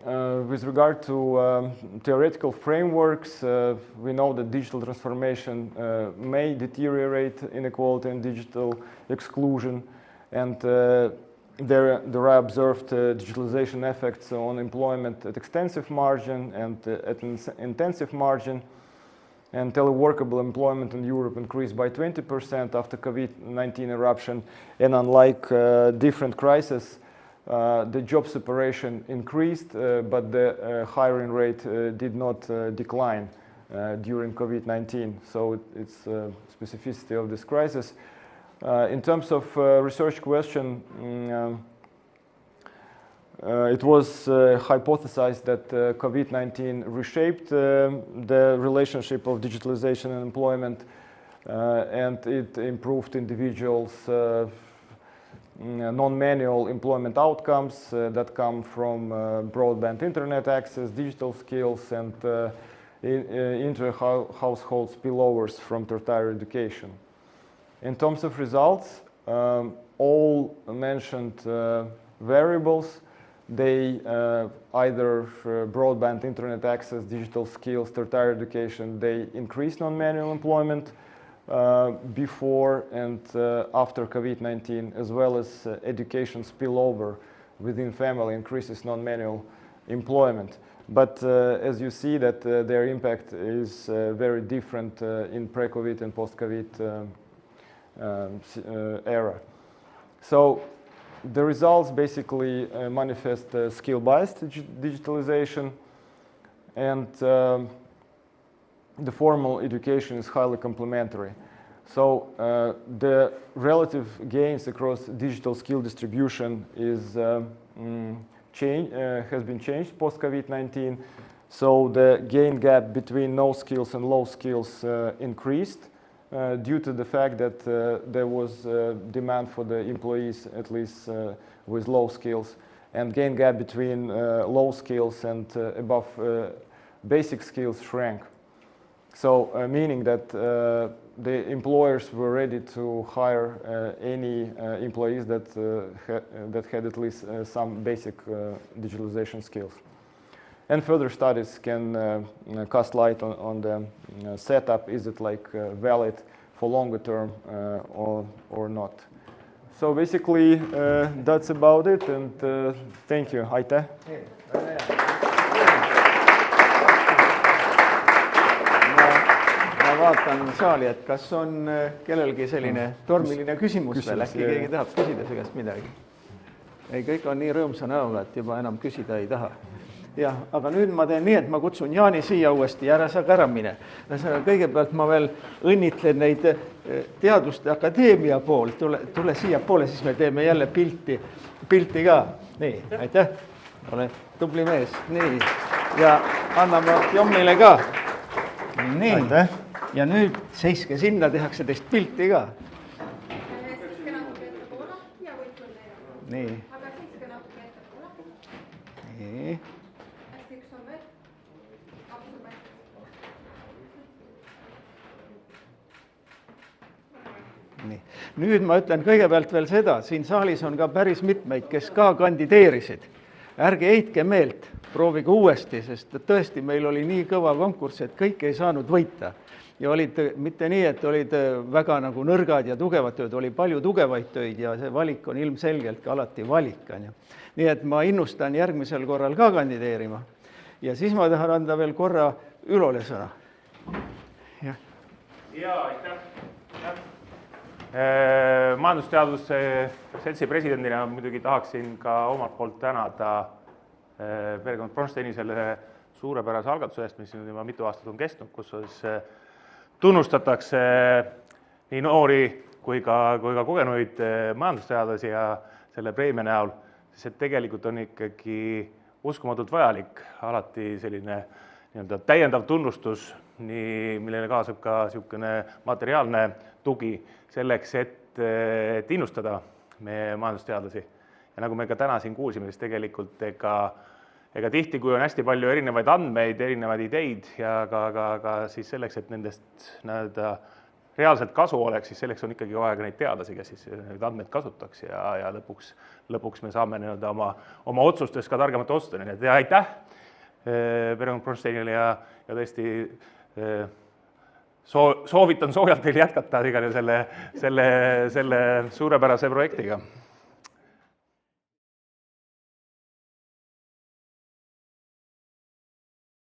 with regard to theoretical frameworks, we know that digital transformation may deteriorate inequality and digital exclusion, and there are observed digitalization effects on employment at extensive margin and at intensive margin. And teleworkable employment in Europe increased by 20% after COVID-19 eruption. And unlike different crises, the job separation increased, but the hiring rate did not decline during COVID-19. So it's a specificity of this crisis. In terms of research question, it was hypothesized that COVID-19 reshaped the relationship of digitalization and employment, and it improved individuals' non-manual employment outcomes that come from broadband internet access, digital skills, and inter-household spillovers from tertiary education. In terms of results, all mentioned variables, they either broadband internet access, digital skills, tertiary education, they increased non-manual employment before and after COVID-19, as well as education spillover within family increases non-manual employment. But as you see that their impact is very different in pre-COVID and post-COVID era. So the results basically manifest skill-based digitalization, and the formal education is highly complementary. So the relative gains across digital skill distribution is has been changed post-COVID-19. So the gain gap between no skills and low skills increased due to the fact that there was demand for the employees, at least with low skills, and gain gap between low skills and above basic skills shrank. So meaning that the employers were ready to hire any employees that that had at least some basic digitalization skills. And further studies can cast light on the setup. Is it like valid for longer term or not? So basically that's about it, and thank you. Aitäh! Ma vaatan saali, et kas on kellelgi selline tormiline küsimus veel, äkki keegi tahab küsida su käest midagi? Ei, kõik on nii rõõmsa näoga, et juba enam küsida ei taha. Jah, aga nüüd ma teen nii, et ma kutsun Jaani siia uuesti ja ära sa ka ära mine. Kõigepealt ma veel õnnitlen neid Teaduste Akadeemia pool. Tule siia poole, siis me teeme jälle pilti ka. Nii, aitäh. Ole tubli mees. Nii, ja anname Jommile ka. Nii, aitäh. Ja nüüd seiske sinna, tehakse teist pilti ka. Siiske natuke ette poole ja võib-olla neile. Nii. Aga siiske natuke ette poole. Nii. Hästi, üks on veel. Absoluutselt. Nii. Nüüd ma ütlen kõigepealt veel seda, siin saalis on ka päris mitmeid, kes ka kandideerisid. Ärge heitke meelt, proovige uuesti, sest tõesti meil oli nii kõva konkurss, et kõik ei saanud võita. Ja olid mitte nii, et olid väga nagu nõrgad ja tugevad tööd, oli palju tugevaid töid ja see valik on ilmselgelt ka alati valik. Nii et ma innustan järgmisel korral ka kandideerima. Ja siis ma tahan anda veel korra Ülole sõna. Jaa, aitäh. Majandusteaduse seltsi presidendina muidugi tahaksin ka omalt poolt tänada perekond Bronsteini selle suurepärase algatuse eest, mis juba mitu aastat on kestnud, kus tunnustatakse nii noori kui ka kogenuid majandusteadlasi ja selle preemia näol, sest tegelikult on ikkagi uskumatult vajalik alati selline täiendav tunnustus, millele kaasab ka niisugune materiaalne tugi selleks, et innustada meie majandusteadlasi. Ja nagu me ka täna siin kuulsime, siis tegelikult ega tihti, kui on hästi palju erinevaid andmeid, erinevaid ideid ja ka siis selleks, et nendest reaalselt kasu oleks, siis selleks on ikkagi vaja ka neid teadlasi, kes siis neid andmeid kasutaks ja lõpuks me saame oma otsustes ka targemate otsustada. Ja aitäh perekond Bronsteinile ja tõesti soovitan soojalt teil jätkata selle suurepärase projektiga.